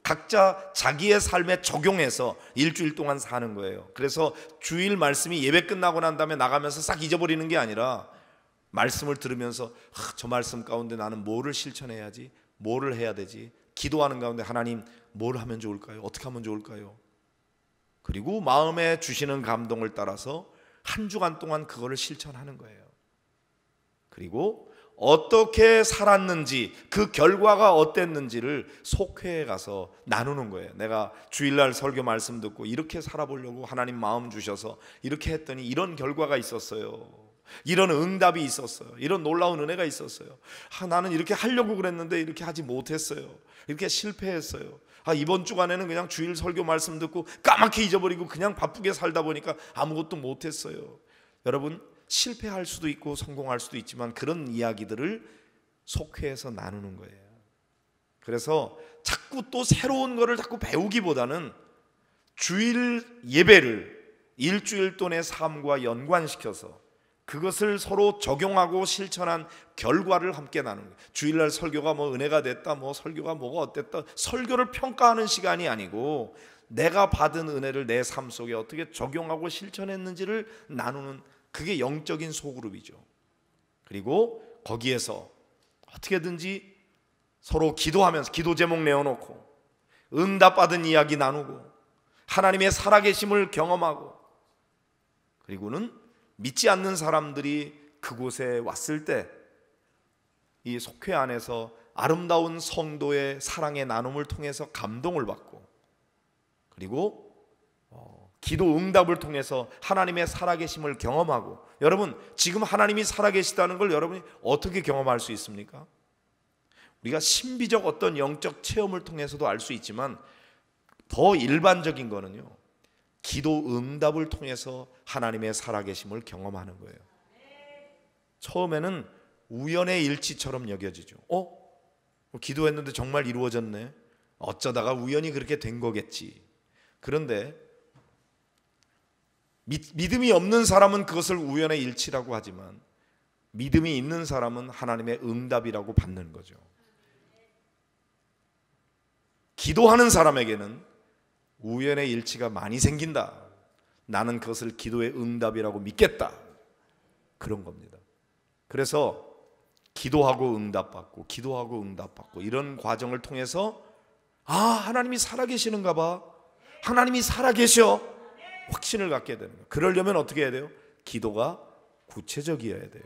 Speaker 1: 각자 자기의 삶에 적용해서 일주일 동안 사는 거예요. 그래서 주일 말씀이 예배 끝나고 난 다음에 나가면서 싹 잊어버리는 게 아니라, 말씀을 들으면서 저 말씀 가운데 나는 뭐를 실천해야지, 뭐를 해야 되지, 기도하는 가운데 하나님 뭘 하면 좋을까요? 어떻게 하면 좋을까요? 그리고 마음에 주시는 감동을 따라서 한 주간 동안 그거를 실천하는 거예요. 그리고 어떻게 살았는지, 그 결과가 어땠는지를 속회에 가서 나누는 거예요. 내가 주일날 설교 말씀 듣고 이렇게 살아보려고 하나님 마음 주셔서 이렇게 했더니 이런 결과가 있었어요. 이런 응답이 있었어요. 이런 놀라운 은혜가 있었어요. 나는 이렇게 하려고 그랬는데 이렇게 하지 못했어요. 이렇게 실패했어요. 이번 주간에는 그냥 주일 설교 말씀 듣고 까맣게 잊어버리고 그냥 바쁘게 살다 보니까 아무것도 못했어요. 여러분, 실패할 수도 있고 성공할 수도 있지만 그런 이야기들을 속회에서 나누는 거예요. 그래서 자꾸 또 새로운 거를 자꾸 배우기보다는 주일 예배를 일주일 동안의 삶과 연관시켜서 그것을 서로 적용하고 실천한 결과를 함께 나누는 거예요. 주일날 설교가 뭐 은혜가 됐다, 뭐 설교가 뭐가 어땠다, 설교를 평가하는 시간이 아니고 내가 받은 은혜를 내 삶 속에 어떻게 적용하고 실천했는지를 나누는, 그게 영적인 소그룹이죠. 그리고 거기에서 어떻게든지 서로 기도하면서 기도 제목 내어놓고 응답받은 이야기 나누고 하나님의 살아계심을 경험하고, 그리고는 믿지 않는 사람들이 그곳에 왔을 때 이 속회 안에서 아름다운 성도의 사랑의 나눔을 통해서 감동을 받고, 그리고 기도 응답을 통해서 하나님의 살아계심을 경험하고, 여러분 지금 하나님이 살아계시다는 걸 여러분이 어떻게 경험할 수 있습니까? 우리가 신비적 어떤 영적 체험을 통해서도 알 수 있지만 더 일반적인 거는요, 기도 응답을 통해서 하나님의 살아계심을 경험하는 거예요. 처음에는 우연의 일치처럼 여겨지죠. 기도했는데 정말 이루어졌네. 어쩌다가 우연히 그렇게 된 거겠지. 그런데 믿음이 없는 사람은 그것을 우연의 일치라고 하지만 믿음이 있는 사람은 하나님의 응답이라고 받는 거죠. 기도하는 사람에게는 우연의 일치가 많이 생긴다. 나는 그것을 기도의 응답이라고 믿겠다. 그런 겁니다. 그래서 기도하고 응답받고 기도하고 응답받고 이런 과정을 통해서 하나님이 살아계시는가 봐, 하나님이 살아계셔, 확신을 갖게 되는 거예요. 그러려면 어떻게 해야 돼요? 기도가 구체적이어야 돼요.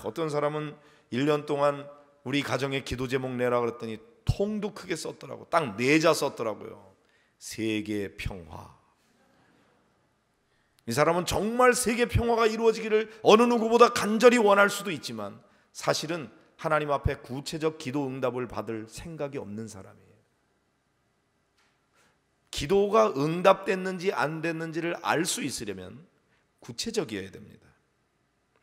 Speaker 1: 어떤 사람은 1년 동안 우리 가정에 기도 제목 내라 그랬더니 통도 크게 썼더라고. 딱 4자 썼더라고요. 세계 평화. 이 사람은 정말 세계 평화가 이루어지기를 어느 누구보다 간절히 원할 수도 있지만 사실은 하나님 앞에 구체적 기도 응답을 받을 생각이 없는 사람이에요. 기도가 응답됐는지 안 됐는지를 알 수 있으려면 구체적이어야 됩니다.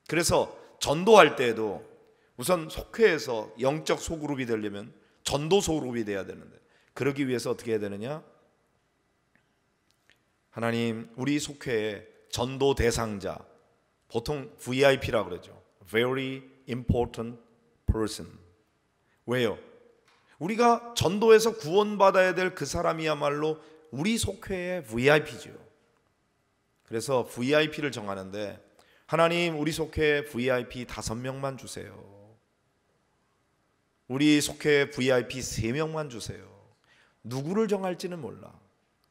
Speaker 1: 그래서 전도할 때에도 우선 속회에서 영적 소그룹이 되려면 전도 소그룹이 돼야 되는데, 그러기 위해서 어떻게 해야 되느냐? 하나님, 우리 속회에 전도 대상자, 보통 VIP라고 그러죠. Very important person. 왜요? 우리가 전도에서 구원받아야 될 그 사람이야말로 우리 속회의 VIP죠. 그래서 VIP를 정하는데, 하나님 우리 속회에 VIP 5명만 주세요. 우리 속회에 VIP 3명만 주세요. 누구를 정할지는 몰라.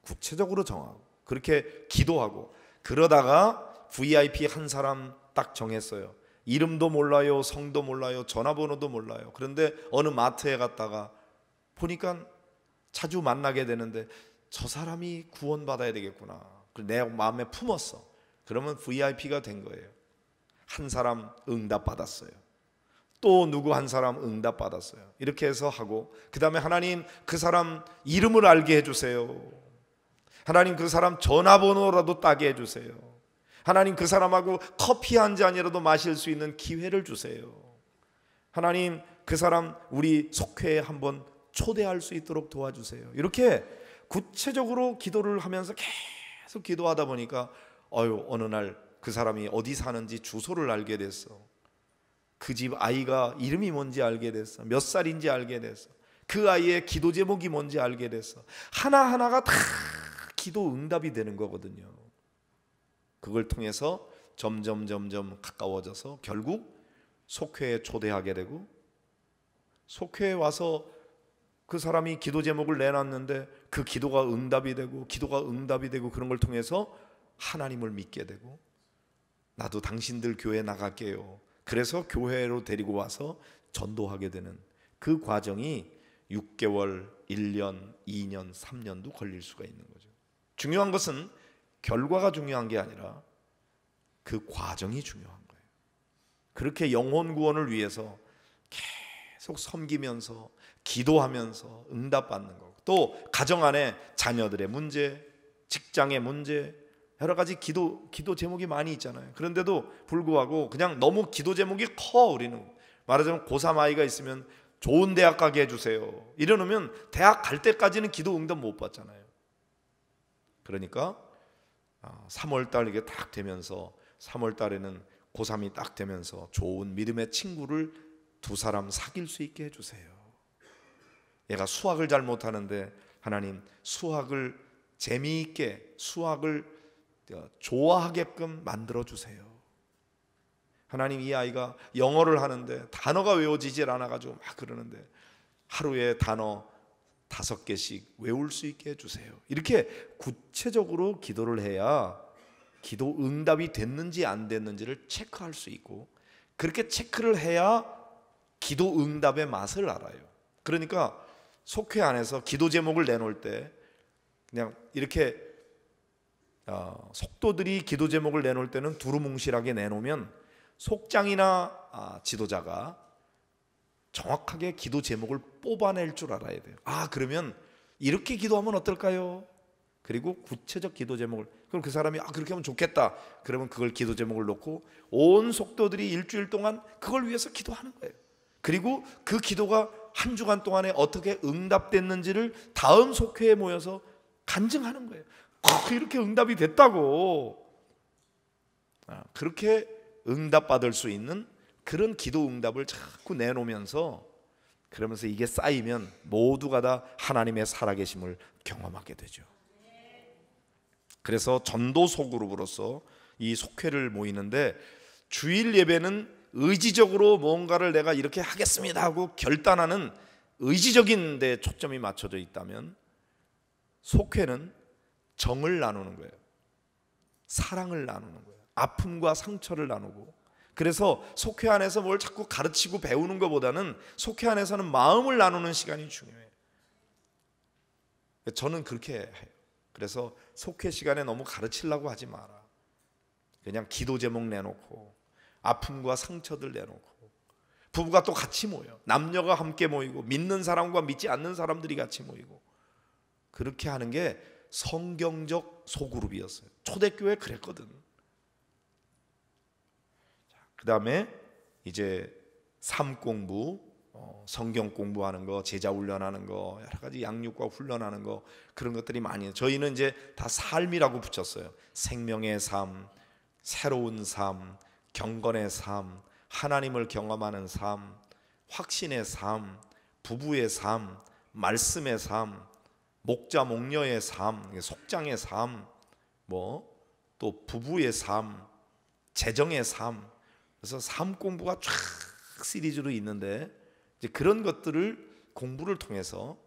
Speaker 1: 구체적으로 정하고 그렇게 기도하고, 그러다가 VIP 한 사람 딱 정했어요. 이름도 몰라요, 성도 몰라요, 전화번호도 몰라요. 그런데 어느 마트에 갔다가 보니까 자주 만나게 되는데 저 사람이 구원받아야 되겠구나. 내 마음에 품었어. 그러면 VIP가 된 거예요. 한 사람 응답받았어요. 또 누구 한 사람 응답받았어요. 이렇게 해서 하고, 그 다음에 하나님 그 사람 이름을 알게 해주세요. 하나님 그 사람 전화번호라도 따게 해주세요. 하나님 그 사람하고 커피 한 잔이라도 마실 수 있는 기회를 주세요. 하나님 그 사람 우리 속회에 한번 초대할 수 있도록 도와주세요. 이렇게 구체적으로 기도를 하면서 계속 기도하다 보니까 어느 날 그 사람이 어디 사는지 주소를 알게 됐어. 그 집 아이가 이름이 뭔지 알게 됐어. 몇 살인지 알게 됐어. 그 아이의 기도 제목이 뭔지 알게 됐어. 하나하나가 다 기도 응답이 되는 거거든요. 그걸 통해서 점점 가까워져서 결국 속회에 초대하게 되고, 속회에 와서 그 사람이 기도 제목을 내놨는데 그 기도가 응답이 되고 그런 걸 통해서 하나님을 믿게 되고, 나도 당신들 교회 나갈게요. 그래서 교회로 데리고 와서 전도하게 되는 그 과정이 6개월, 1년, 2년, 3년도 걸릴 수가 있는 거죠. 중요한 것은 결과가 중요한 게 아니라 그 과정이 중요한 거예요. 그렇게 영혼 구원을 위해서 계속 섬기면서 기도하면서 응답받는 거고, 또 가정 안에 자녀들의 문제, 직장의 문제, 여러 가지 기도 제목이 많이 있잖아요. 그런데도 불구하고 그냥 너무 기도 제목이 커. 우리는 말하자면 고3 아이가 있으면 좋은 대학 가게 해주세요 이러면 대학 갈 때까지는 기도 응답 못 받잖아요. 그러니까 3월달 이게 딱 되면서 3월달에는 고3이 딱 되면서 좋은 믿음의 친구를 2사람 사귈 수 있게 해주세요. 얘가 수학을 잘 못하는데 하나님 수학을 재미있게, 수학을 좋아하게끔 만들어주세요. 하나님 이 아이가 영어를 하는데 단어가 외워지질 않아가지고 막 그러는데 하루에 단어 5개씩 외울 수 있게 해주세요. 이렇게 구체적으로 기도를 해야 기도 응답이 됐는지 안 됐는지를 체크할 수 있고, 그렇게 체크를 해야 기도 응답의 맛을 알아요. 그러니까 속회 안에서 기도 제목을 내놓을 때 그냥 이렇게 속도들이 기도 제목을 내놓을 때는 두루뭉실하게 내놓으면 속장이나 지도자가 정확하게 기도 제목을 뽑아낼 줄 알아야 돼요. 그러면 이렇게 기도하면 어떨까요? 그리고 구체적 기도 제목을, 그럼 그 사람이 그렇게 하면 좋겠다, 그러면 그걸 기도 제목을 놓고 온 속도들이 일주일 동안 그걸 위해서 기도하는 거예요. 그리고 그 기도가 한 주간 동안에 어떻게 응답됐는지를 다음 속회에 모여서 간증하는 거예요. 이렇게 응답이 됐다고. 그렇게 응답받을 수 있는 그런 기도 응답을 자꾸 내놓으면서, 그러면서 이게 쌓이면 모두가 다 하나님의 살아계심을 경험하게 되죠. 그래서 전도 소그룹으로서 이 속회를 모이는데, 주일 예배는 의지적으로 뭔가를 내가 이렇게 하겠습니다 하고 결단하는 의지적인 데 초점이 맞춰져 있다면, 속회는 정을 나누는 거예요. 사랑을 나누는 거예요. 아픔과 상처를 나누고. 그래서 속회 안에서 뭘 자꾸 가르치고 배우는 것보다는 속회 안에서는 마음을 나누는 시간이 중요해요. 저는 그렇게 해요. 그래서 속회 시간에 너무 가르치려고 하지 마라. 그냥 기도 제목 내놓고 아픔과 상처들 내놓고, 부부가 또 같이 모여, 남녀가 함께 모이고, 믿는 사람과 믿지 않는 사람들이 같이 모이고, 그렇게 하는 게 성경적 소그룹이었어요. 초대교회 그랬거든. 그 다음에 이제 삶 공부, 성경 공부하는 거, 제자 훈련하는 거, 여러 가지 양육과 훈련하는 거, 그런 것들이 많이. 저희는 이제 다 삶이라고 붙였어요. 생명의 삶, 새로운 삶, 경건의 삶, 하나님을 경험하는 삶, 확신의 삶, 부부의 삶, 말씀의 삶, 목자 목녀의 삶, 속장의 삶, 또 부부의 삶, 재정의 삶. 그래서 삶 공부가 쫙 시리즈로 있는데, 이제 그런 것들을 공부를 통해서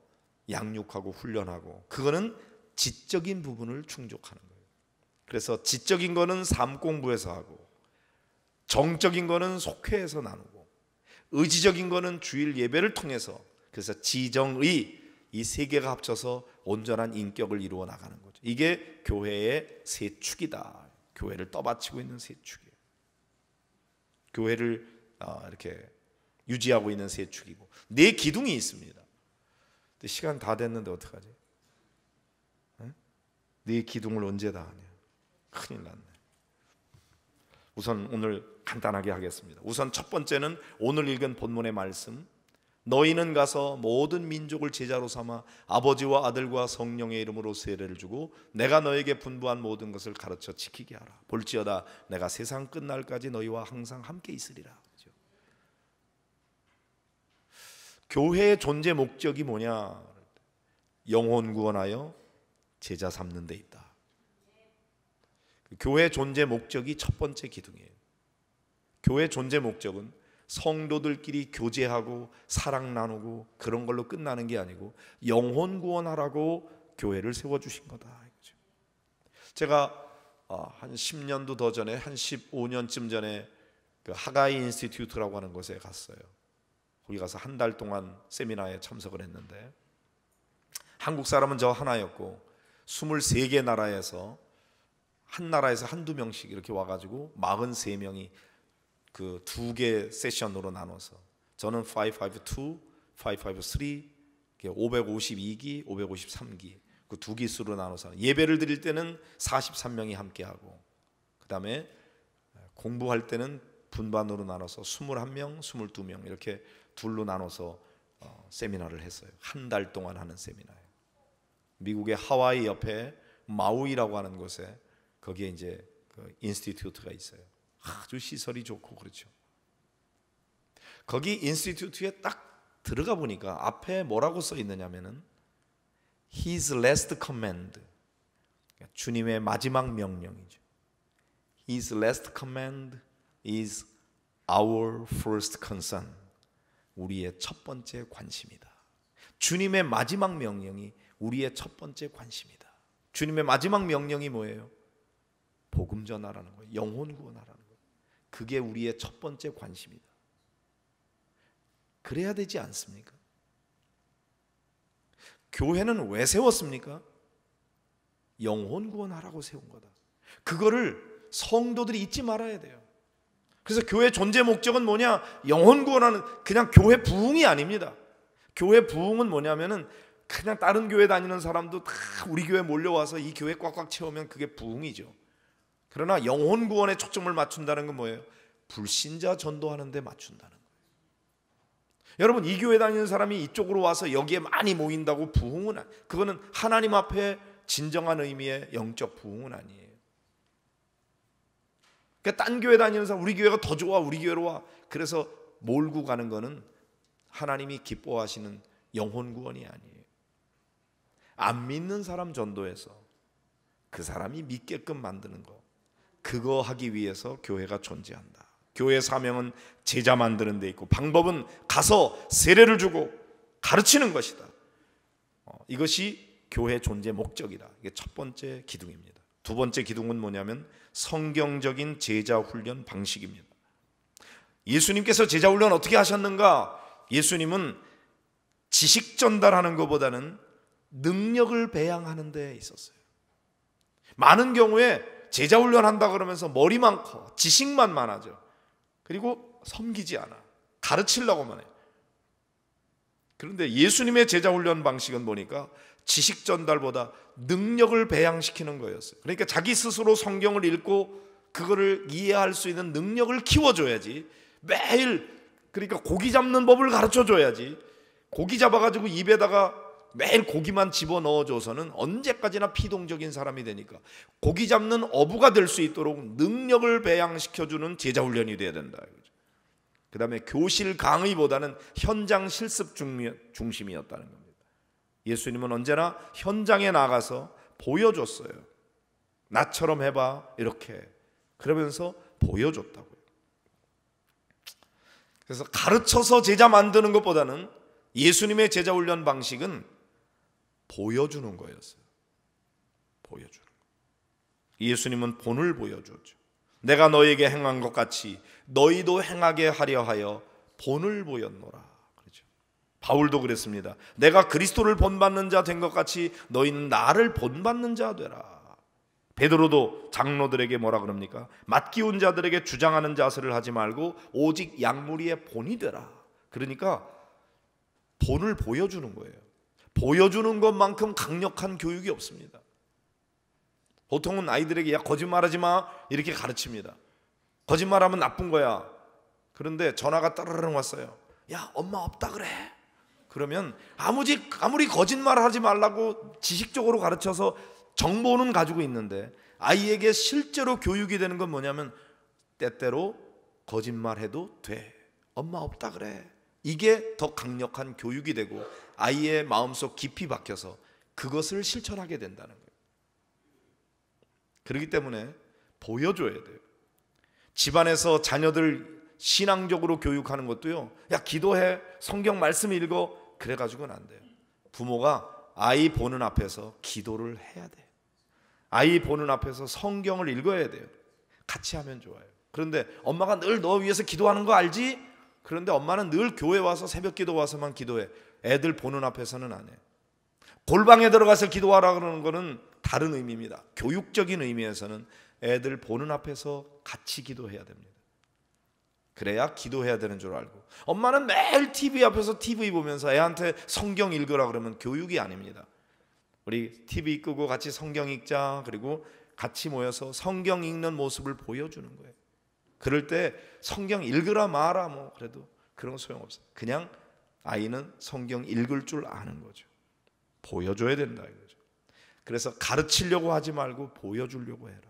Speaker 1: 양육하고 훈련하고, 그거는 지적인 부분을 충족하는 거예요. 그래서 지적인 거는 삶 공부에서 하고, 정적인 거는 속회에서 나누고, 의지적인 거는 주일 예배를 통해서, 그래서 지정의 이 세 개가 합쳐서 온전한 인격을 이루어 나가는 거죠. 이게 교회의 세 축이다. 교회를 떠받치고 있는 세 축이에요. 교회를 이렇게 유지하고 있는 세 축이고, 네 기둥이 있습니다. 시간 다 됐는데 어떡하지? 네 기둥을 언제 다 하냐? 큰일 났네. 우선 오늘 간단하게 하겠습니다. 우선 첫 번째는 오늘 읽은 본문의 말씀, 너희는 가서 모든 민족을 제자로 삼아 아버지와 아들과 성령의 이름으로 세례를 주고 내가 너에게 분부한 모든 것을 가르쳐 지키게 하라. 볼지어다 내가 세상 끝날까지 너희와 항상 함께 있으리라. 그렇죠? 교회의 존재 목적이 뭐냐? 영혼 구원하여 제자 삼는 데 있다. 교회의 존재 목적이 첫 번째 기둥이에요. 교회의 존재 목적은 성도들끼리 교제하고 사랑 나누고 그런 걸로 끝나는 게 아니고 영혼 구원하라고 교회를 세워주신 거다. 제가 한 10년도 더 전에, 한 15년쯤 전에 그 하가이 인스티튜트라고 하는 곳에 갔어요. 거기 가서 한 달 동안 세미나에 참석을 했는데, 한국 사람은 저 하나였고 23개 나라에서 한 나라에서 한두 명씩 이렇게 와가지고 43명이 그 2개 세션으로 나눠서, 저는 552, 553, 552기, 553기 그 2기수로 나눠서 예배를 드릴 때는 43명이 함께하고, 그 다음에 공부할 때는 분반으로 나눠서 21명, 22명 이렇게 둘로 나눠서 세미나를 했어요. 한 달 동안 하는 세미나예요. 미국의 하와이 옆에 마우이라고 하는 곳에 거기에 이제 그 인스티튜트가 있어요. 아주 시설이 좋고 그렇죠. 거기 인스티튜트에 딱 들어가 보니까 앞에 뭐라고 써 있느냐면은 His last command, 주님의 마지막 명령이죠. His last command is our first concern. 우리의 첫 번째 관심이다. 주님의 마지막 명령이 우리의 첫 번째 관심이다. 주님의 마지막 명령이 뭐예요? 복음 전하라는 거예요. 영혼 구원하라는 거예요. 그게 우리의 첫 번째 관심이다. 그래야 되지 않습니까? 교회는 왜 세웠습니까? 영혼 구원하라고 세운 거다. 그거를 성도들이 잊지 말아야 돼요. 그래서 교회 존재 목적은 뭐냐? 영혼 구원하는, 그냥 교회 부흥이 아닙니다. 교회 부흥은 뭐냐면은 그냥 다른 교회 다니는 사람도 다 우리 교회 몰려와서 이 교회 꽉꽉 채우면 그게 부흥이죠. 그러나 영혼 구원에 초점을 맞춘다는 건 뭐예요? 불신자 전도하는 데 맞춘다는 거예요. 여러분, 이 교회 다니는 사람이 이쪽으로 와서 여기에 많이 모인다고 부흥은, 그거는 하나님 앞에 진정한 의미의 영적 부흥은 아니에요. 그러니까 딴 교회 다니는 사람, 우리 교회가 더 좋아, 우리 교회로 와, 그래서 몰고 가는 거는 하나님이 기뻐하시는 영혼 구원이 아니에요. 안 믿는 사람 전도해서 그 사람이 믿게끔 만드는 거, 그거 하기 위해서 교회가 존재한다. 교회의 사명은 제자 만드는 데 있고, 방법은 가서 세례를 주고 가르치는 것이다. 이것이 교회 존재 목적이다. 이게 첫 번째 기둥입니다. 두 번째 기둥은 뭐냐면 성경적인 제자 훈련 방식입니다. 예수님께서 제자 훈련 어떻게 하셨는가? 예수님은 지식 전달하는 것보다는 능력을 배양하는 데 있었어요. 많은 경우에 제자 훈련한다 그러면서 머리만 커, 지식만 많아져. 그리고 섬기지 않아, 가르치려고만 해. 그런데 예수님의 제자 훈련 방식은 보니까 지식 전달보다 능력을 배양시키는 거였어요. 그러니까 자기 스스로 성경을 읽고 그거를 이해할 수 있는 능력을 키워줘야지. 매일, 그러니까 고기 잡는 법을 가르쳐줘야지. 고기 잡아가지고 입에다가 매일 고기만 집어넣어줘서는 언제까지나 피동적인 사람이 되니까 고기 잡는 어부가 될 수 있도록 능력을 배양시켜주는 제자훈련이 돼야 된다. 그 다음에 교실 강의보다는 현장 실습 중심이었다는 겁니다. 예수님은 언제나 현장에 나가서 보여줬어요. 나처럼 해봐, 이렇게. 그러면서 보여줬다고요. 그래서 가르쳐서 제자 만드는 것보다는 예수님의 제자 훈련 방식은 보여주는 거였어요. 보여주는 거. 예수님은 본을 보여줬죠. 내가 너에게 행한 것 같이 너희도 행하게 하려 하여 본을 보였노라. 그렇죠. 바울도 그랬습니다. 내가 그리스도를 본받는 자 된 것 같이 너희는 나를 본받는 자 되라. 베드로도 장로들에게 뭐라 그럽니까? 맡기운 자들에게 주장하는 자세를 하지 말고 오직 양무리의 본이 되라. 그러니까 본을 보여주는 거예요. 보여주는 것만큼 강력한 교육이 없습니다. 보통은 아이들에게 야 거짓말하지 마 이렇게 가르칩니다. 거짓말하면 나쁜 거야. 그런데 전화가 따르릉 왔어요. 야 엄마 없다 그래. 그러면 아무리 거짓말하지 말라고 지식적으로 가르쳐서 정보는 가지고 있는데 아이에게 실제로 교육이 되는 건 뭐냐면 때때로 거짓말해도 돼. 엄마 없다 그래. 이게 더 강력한 교육이 되고 아이의 마음속 깊이 박혀서 그것을 실천하게 된다는 거예요. 그렇기 때문에 보여줘야 돼요. 집안에서 자녀들 신앙적으로 교육하는 것도요. 야 기도해, 성경 말씀 읽어, 그래가지고는 안 돼요. 부모가 아이 보는 앞에서 기도를 해야 돼. 아이 보는 앞에서 성경을 읽어야 돼요. 같이 하면 좋아요. 그런데 엄마가 늘 너 위해서 기도하는 거 알지? 그런데 엄마는 늘 교회 와서 새벽 기도 와서만 기도해. 애들 보는 앞에서는 안 해. 골방에 들어가서 기도하라 그러는 거는 다른 의미입니다. 교육적인 의미에서는 애들 보는 앞에서 같이 기도해야 됩니다. 그래야 기도해야 되는 줄 알고. 엄마는 매일 TV 앞에서 TV 보면서 애한테 성경 읽으라 그러면 교육이 아닙니다. 우리 TV 끄고 같이 성경 읽자. 그리고 같이 모여서 성경 읽는 모습을 보여주는 거예요. 그럴 때 성경 읽으라 마라 뭐 그래도 그런 거 소용없어요. 그냥 아이는 성경 읽을 줄 아는 거죠. 보여줘야 된다 이거죠. 그래서 가르치려고 하지 말고 보여주려고 해라.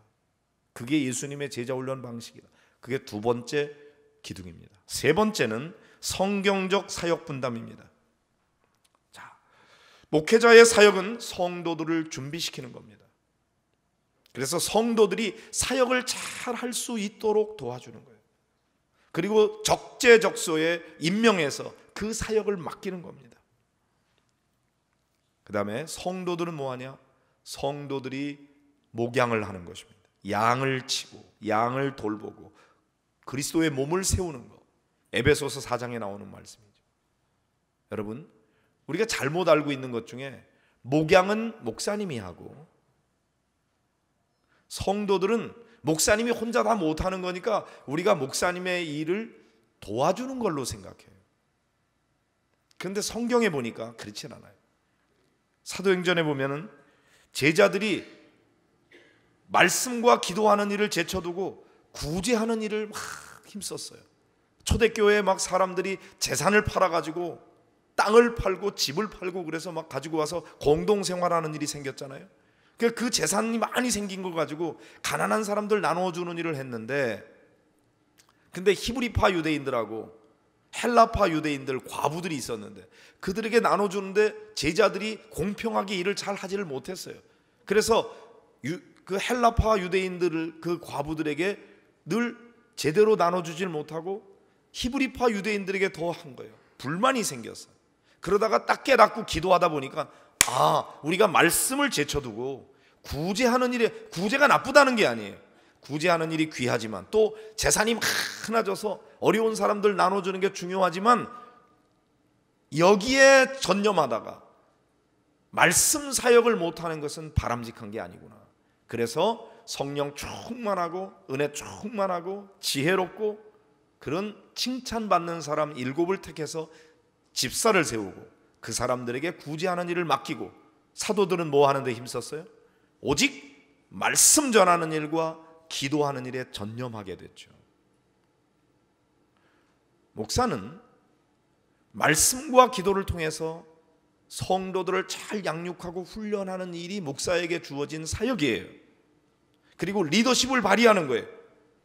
Speaker 1: 그게 예수님의 제자훈련 방식이다. 그게 두 번째 기둥입니다. 세 번째는 성경적 사역 분담입니다. 자, 목회자의 사역은 성도들을 준비시키는 겁니다. 그래서 성도들이 사역을 잘 할 수 있도록 도와주는 거예요. 그리고 적재적소에 임명해서 그 사역을 맡기는 겁니다. 그 다음에 성도들은 뭐하냐? 성도들이 목양을 하는 것입니다. 양을 치고 양을 돌보고 그리스도의 몸을 세우는 것. 에베소서 4장에 나오는 말씀이죠. 여러분, 우리가 잘못 알고 있는 것 중에 목양은 목사님이 하고 성도들은 목사님이 혼자 다 못하는 거니까 우리가 목사님의 일을 도와주는 걸로 생각해요. 그런데 성경에 보니까 그렇진 않아요. 사도행전에 보면은 제자들이 말씀과 기도하는 일을 제쳐두고 구제하는 일을 막 힘썼어요. 초대교회에 막 사람들이 재산을 팔아가지고 땅을 팔고 집을 팔고 그래서 막 가지고 와서 공동생활하는 일이 생겼잖아요. 그 재산이 많이 생긴 걸 가지고 가난한 사람들 나눠주는 일을 했는데, 근데 히브리파 유대인들하고 헬라파 유대인들 과부들이 있었는데 그들에게 나눠주는데 제자들이 공평하게 일을 잘 하지를 못했어요. 그래서 그 헬라파 유대인들을 그 과부들에게 늘 제대로 나눠주질 못하고 히브리파 유대인들에게 더 한 거예요. 불만이 생겼어요. 그러다가 딱 깨닫고 기도하다 보니까 우리가 말씀을 제쳐두고 구제하는 일에, 구제가 나쁘다는 게 아니에요. 구제하는 일이 귀하지만 또 재산이 많아져서 어려운 사람들 나눠주는 게 중요하지만 여기에 전념하다가 말씀 사역을 못하는 것은 바람직한 게 아니구나. 그래서 성령 충만하고 은혜 충만하고 지혜롭고 그런 칭찬받는 사람 7을 택해서 집사를 세우고 그 사람들에게 구제하는 일을 맡기고, 사도들은 뭐 하는 데 힘썼어요? 오직 말씀 전하는 일과 기도하는 일에 전념하게 됐죠. 목사는 말씀과 기도를 통해서 성도들을 잘 양육하고 훈련하는 일이 목사에게 주어진 사역이에요. 그리고 리더십을 발휘하는 거예요.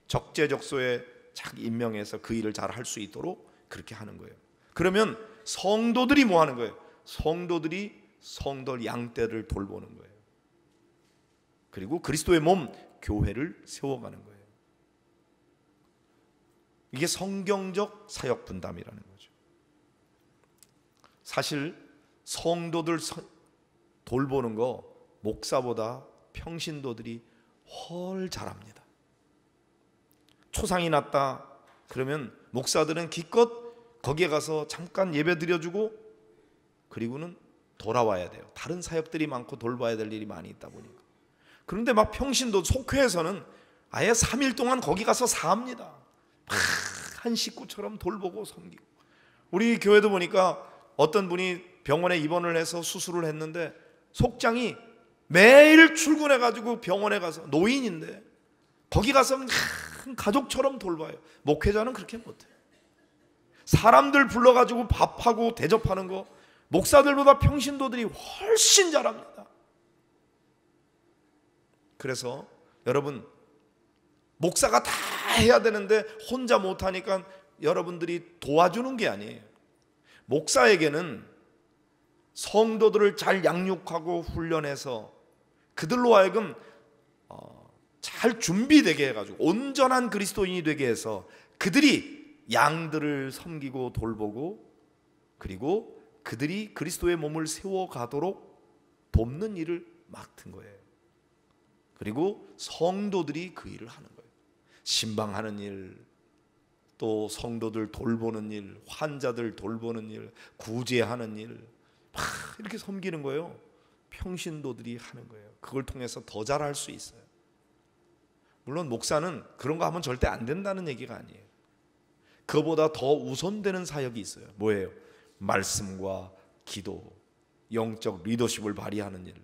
Speaker 1: 적재적소에 잘 임명해서 그 일을 잘 할 수 있도록 그렇게 하는 거예요. 그러면 성도들이 뭐 하는 거예요? 성도들이 성도 양떼를 돌보는 거예요. 그리고 그리스도의 몸 교회를 세워가는 거예요. 이게 성경적 사역 분담이라는 거죠. 사실 성도들 돌보는 거 목사보다 평신도들이 훨 잘합니다. 초상이 났다 그러면 목사들은 기껏 거기에 가서 잠깐 예배 드려주고 그리고는 돌아와야 돼요. 다른 사역들이 많고 돌봐야 될 일이 많이 있다 보니까. 그런데 막 평신도 속회에서는 아예 3일 동안 거기 가서 사합니다. 한 식구처럼 돌보고 섬기고. 우리 교회도 보니까 어떤 분이 병원에 입원을 해서 수술을 했는데 속장이 매일 출근해가지고 병원에 가서, 노인인데 거기 가서 가족처럼 돌봐요. 목회자는 그렇게 못해요. 사람들 불러가지고 밥하고 대접하는 거 목사들보다 평신도들이 훨씬 잘합니다. 그래서 여러분, 목사가 다 해야 되는데 혼자 못하니까 여러분들이 도와주는 게 아니에요. 목사에게는 성도들을 잘 양육하고 훈련해서 그들로 하여금 잘 준비되게 해가지고 온전한 그리스도인이 되게 해서 그들이 양들을 섬기고 돌보고 그리고 그들이 그리스도의 몸을 세워가도록 돕는 일을 맡은 거예요. 그리고 성도들이 그 일을 하는 거예요. 신방하는 일, 또 성도들 돌보는 일, 환자들 돌보는 일, 구제하는 일, 막 이렇게 섬기는 거예요. 평신도들이 하는 거예요. 그걸 통해서 더 잘할 수 있어요. 물론 목사는 그런 거 하면 절대 안 된다는 얘기가 아니에요. 그보다 더 우선되는 사역이 있어요. 뭐예요? 말씀과 기도, 영적 리더십을 발휘하는 일,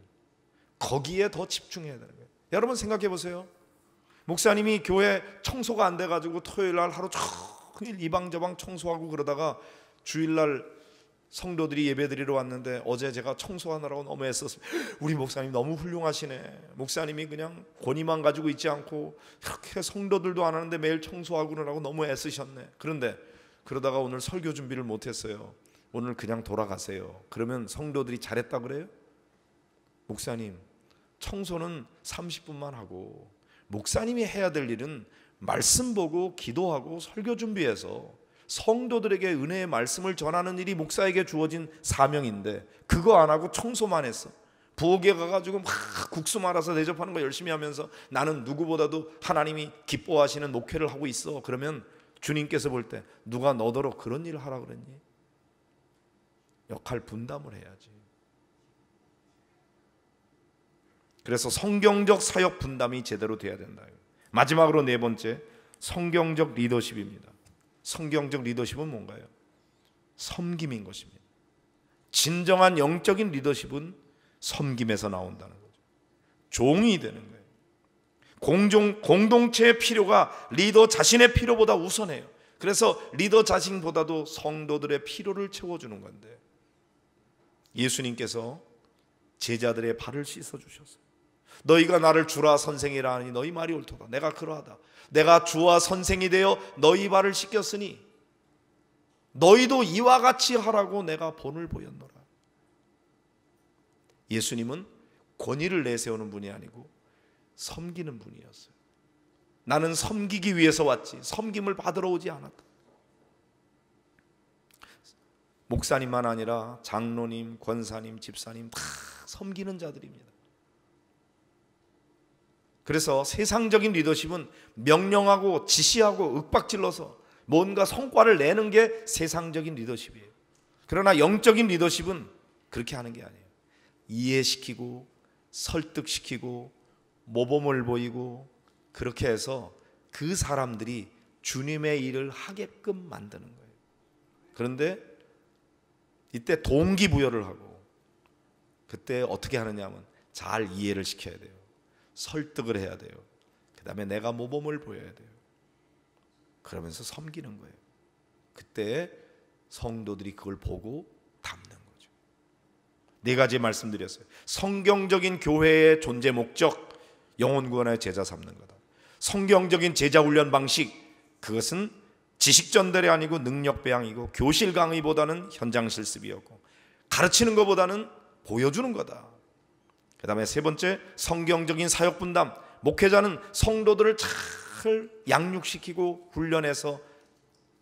Speaker 1: 거기에 더 집중해야 되는 거예요. 여러분 생각해 보세요. 목사님이 교회 청소가 안 돼가지고 토요일날 하루 종일 이방저방 청소하고 그러다가 주일날 성도들이 예배드리러 왔는데 어제 제가 청소하느라고 너무 애썼어요. 우리 목사님 너무 훌륭하시네. 목사님이 그냥 권위만 가지고 있지 않고 이렇게 성도들도 안 하는데 매일 청소하고 그러라고 너무 애쓰셨네. 그런데 그러다가 오늘 설교 준비를 못했어요. 오늘 그냥 돌아가세요. 그러면 성도들이 잘했다 그래요? 목사님, 청소는 30분만 하고 목사님이 해야 될 일은 말씀 보고 기도하고 설교 준비해서 성도들에게 은혜의 말씀을 전하는 일이 목사에게 주어진 사명인데 그거 안 하고 청소만 했어. 부엌에 가가지고 막 국수 말아서 대접하는 거 열심히 하면서 나는 누구보다도 하나님이 기뻐하시는 목회를 하고 있어. 그러면 주님께서 볼 때 누가 너더러 그런 일을 하라 그랬니? 역할 분담을 해야지. 그래서 성경적 사역 분담이 제대로 돼야 된다. 마지막으로 네 번째, 성경적 리더십입니다. 성경적 리더십은 뭔가요? 섬김인 것입니다. 진정한 영적인 리더십은 섬김에서 나온다는 거죠. 종이 되는 거예요. 공동체의 필요가 리더 자신의 필요보다 우선해요. 그래서 리더 자신보다도 성도들의 필요를 채워주는 건데, 예수님께서 제자들의 발을 씻어주셨어요. 너희가 나를 주라 선생이라 하니 너희 말이 옳도다. 내가 그러하다. 내가 주와 선생이 되어 너희 발을 씻겼으니 너희도 이와 같이 하라고 내가 본을 보였노라. 예수님은 권위를 내세우는 분이 아니고 섬기는 분이었어요. 나는 섬기기 위해서 왔지 섬김을 받으러 오지 않았다. 목사님만 아니라 장로님, 권사님, 집사님 다 섬기는 자들입니다. 그래서 세상적인 리더십은 명령하고 지시하고 윽박질러서 뭔가 성과를 내는 게 세상적인 리더십이에요. 그러나 영적인 리더십은 그렇게 하는 게 아니에요. 이해시키고 설득시키고 모범을 보이고 그렇게 해서 그 사람들이 주님의 일을 하게끔 만드는 거예요. 그런데 이때 동기부여를 하고, 그때 어떻게 하느냐 하면 잘 이해를 시켜야 돼요. 설득을 해야 돼요. 그 다음에 내가 모범을 보여야 돼요. 그러면서 섬기는 거예요. 그때 성도들이 그걸 보고 담는 거죠. 네 가지 말씀드렸어요. 성경적인 교회의 존재 목적, 영혼 구원의 제자 삼는 거다. 성경적인 제자 훈련 방식, 그것은 지식 전달이 아니고 능력 배양이고 교실 강의보다는 현장 실습이었고 가르치는 것보다는 보여주는 거다. 그 다음에 세 번째, 성경적인 사역 분담. 목회자는 성도들을 잘 양육시키고 훈련해서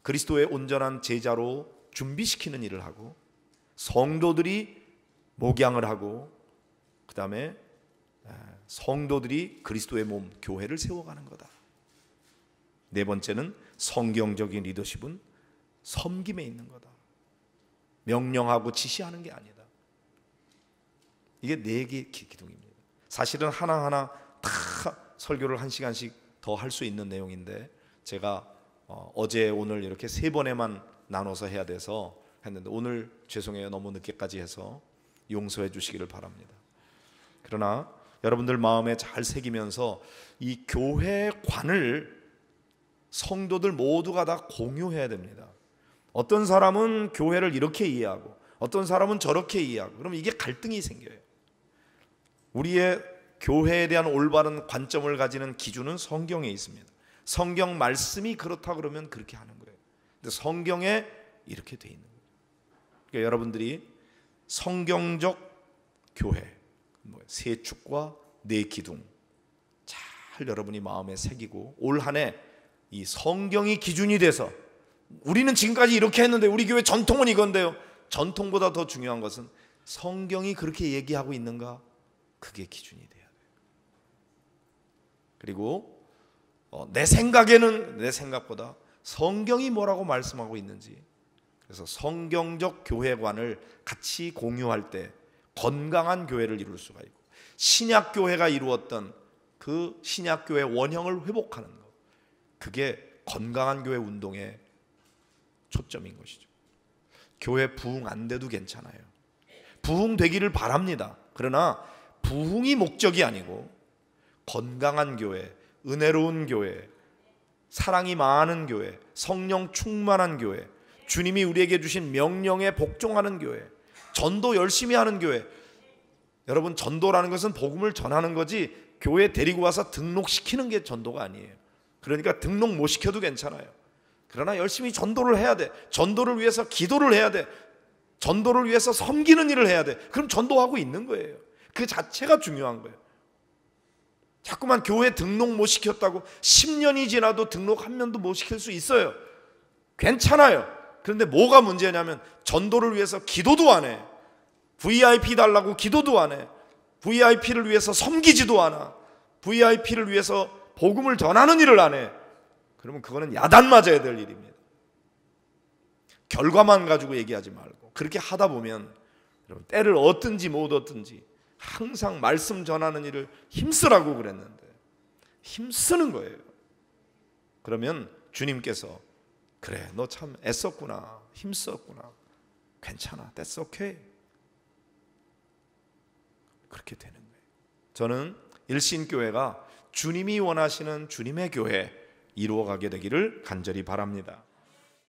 Speaker 1: 그리스도의 온전한 제자로 준비시키는 일을 하고, 성도들이 목양을 하고, 그 다음에 성도들이 그리스도의 몸 교회를 세워가는 거다. 네 번째는 성경적인 리더십은 섬김에 있는 거다. 명령하고 지시하는 게 아니다. 이게 네 개의 기둥입니다. 사실은 하나하나 다 설교를 1시간씩 더 할 수 있는 내용인데, 제가 어제 오늘 이렇게 3번에만 나눠서 해야 돼서 했는데, 오늘 죄송해요. 너무 늦게까지 해서 용서해 주시기를 바랍니다. 그러나 여러분들 마음에 잘 새기면서 이 교회관을 성도들 모두가 다 공유해야 됩니다. 어떤 사람은 교회를 이렇게 이해하고 어떤 사람은 저렇게 이해하고, 그러면 이게 갈등이 생겨요. 우리의 교회에 대한 올바른 관점을 가지는 기준은 성경에 있습니다. 성경 말씀이 그렇다 그러면 그렇게 하는 거예요. 근데 성경에 이렇게 돼 있는 거예요. 그러니까 여러분들이 성경적 교회, 세 축과 네 기둥 잘 여러분이 마음에 새기고, 올 한 해 이 성경이 기준이 돼서, 우리는 지금까지 이렇게 했는데 우리 교회 전통은 이건데요. 전통보다 더 중요한 것은 성경이 그렇게 얘기하고 있는가, 그게 기준이 돼야 돼요. 그리고 내 생각에는 내 생각보다 성경이 뭐라고 말씀하고 있는지, 그래서 성경적 교회관을 같이 공유할 때 건강한 교회를 이룰 수가 있고, 신약교회가 이루었던 그 신약교회 원형을 회복하는 것, 그게 건강한 교회 운동의 초점인 것이죠. 교회 부흥 안 돼도 괜찮아요. 부흥되기를 바랍니다. 그러나 부흥이 목적이 아니고 건강한 교회, 은혜로운 교회, 사랑이 많은 교회, 성령 충만한 교회, 주님이 우리에게 주신 명령에 복종하는 교회, 전도 열심히 하는 교회. 여러분, 전도라는 것은 복음을 전하는 거지 교회 데리고 와서 등록시키는 게 전도가 아니에요. 그러니까 등록 못 시켜도 괜찮아요. 그러나 열심히 전도를 해야 돼. 전도를 위해서 기도를 해야 돼. 전도를 위해서 섬기는 일을 해야 돼. 그럼 전도하고 있는 거예요. 그 자체가 중요한 거예요. 자꾸만 교회 등록 못 시켰다고 10년이 지나도 등록 한 명도 못 시킬 수 있어요. 괜찮아요. 그런데 뭐가 문제냐면 전도를 위해서 기도도 안 해. VIP 달라고 기도도 안 해. VIP를 위해서 섬기지도 않아. VIP를 위해서 복음을 전하는 일을 안 해. 그러면 그거는 야단 맞아야 될 일입니다. 결과만 가지고 얘기하지 말고, 그렇게 하다 보면 여러분 때를 얻든지 못 얻든지 항상 말씀 전하는 일을 힘쓰라고 그랬는데 힘쓰는 거예요. 그러면 주님께서 그래, 너 참 애썼구나, 힘썼구나, 괜찮아, that's okay, 그렇게 되는 거예요. 저는 일신교회가 주님이 원하시는 주님의 교회 이루어가게 되기를 간절히 바랍니다.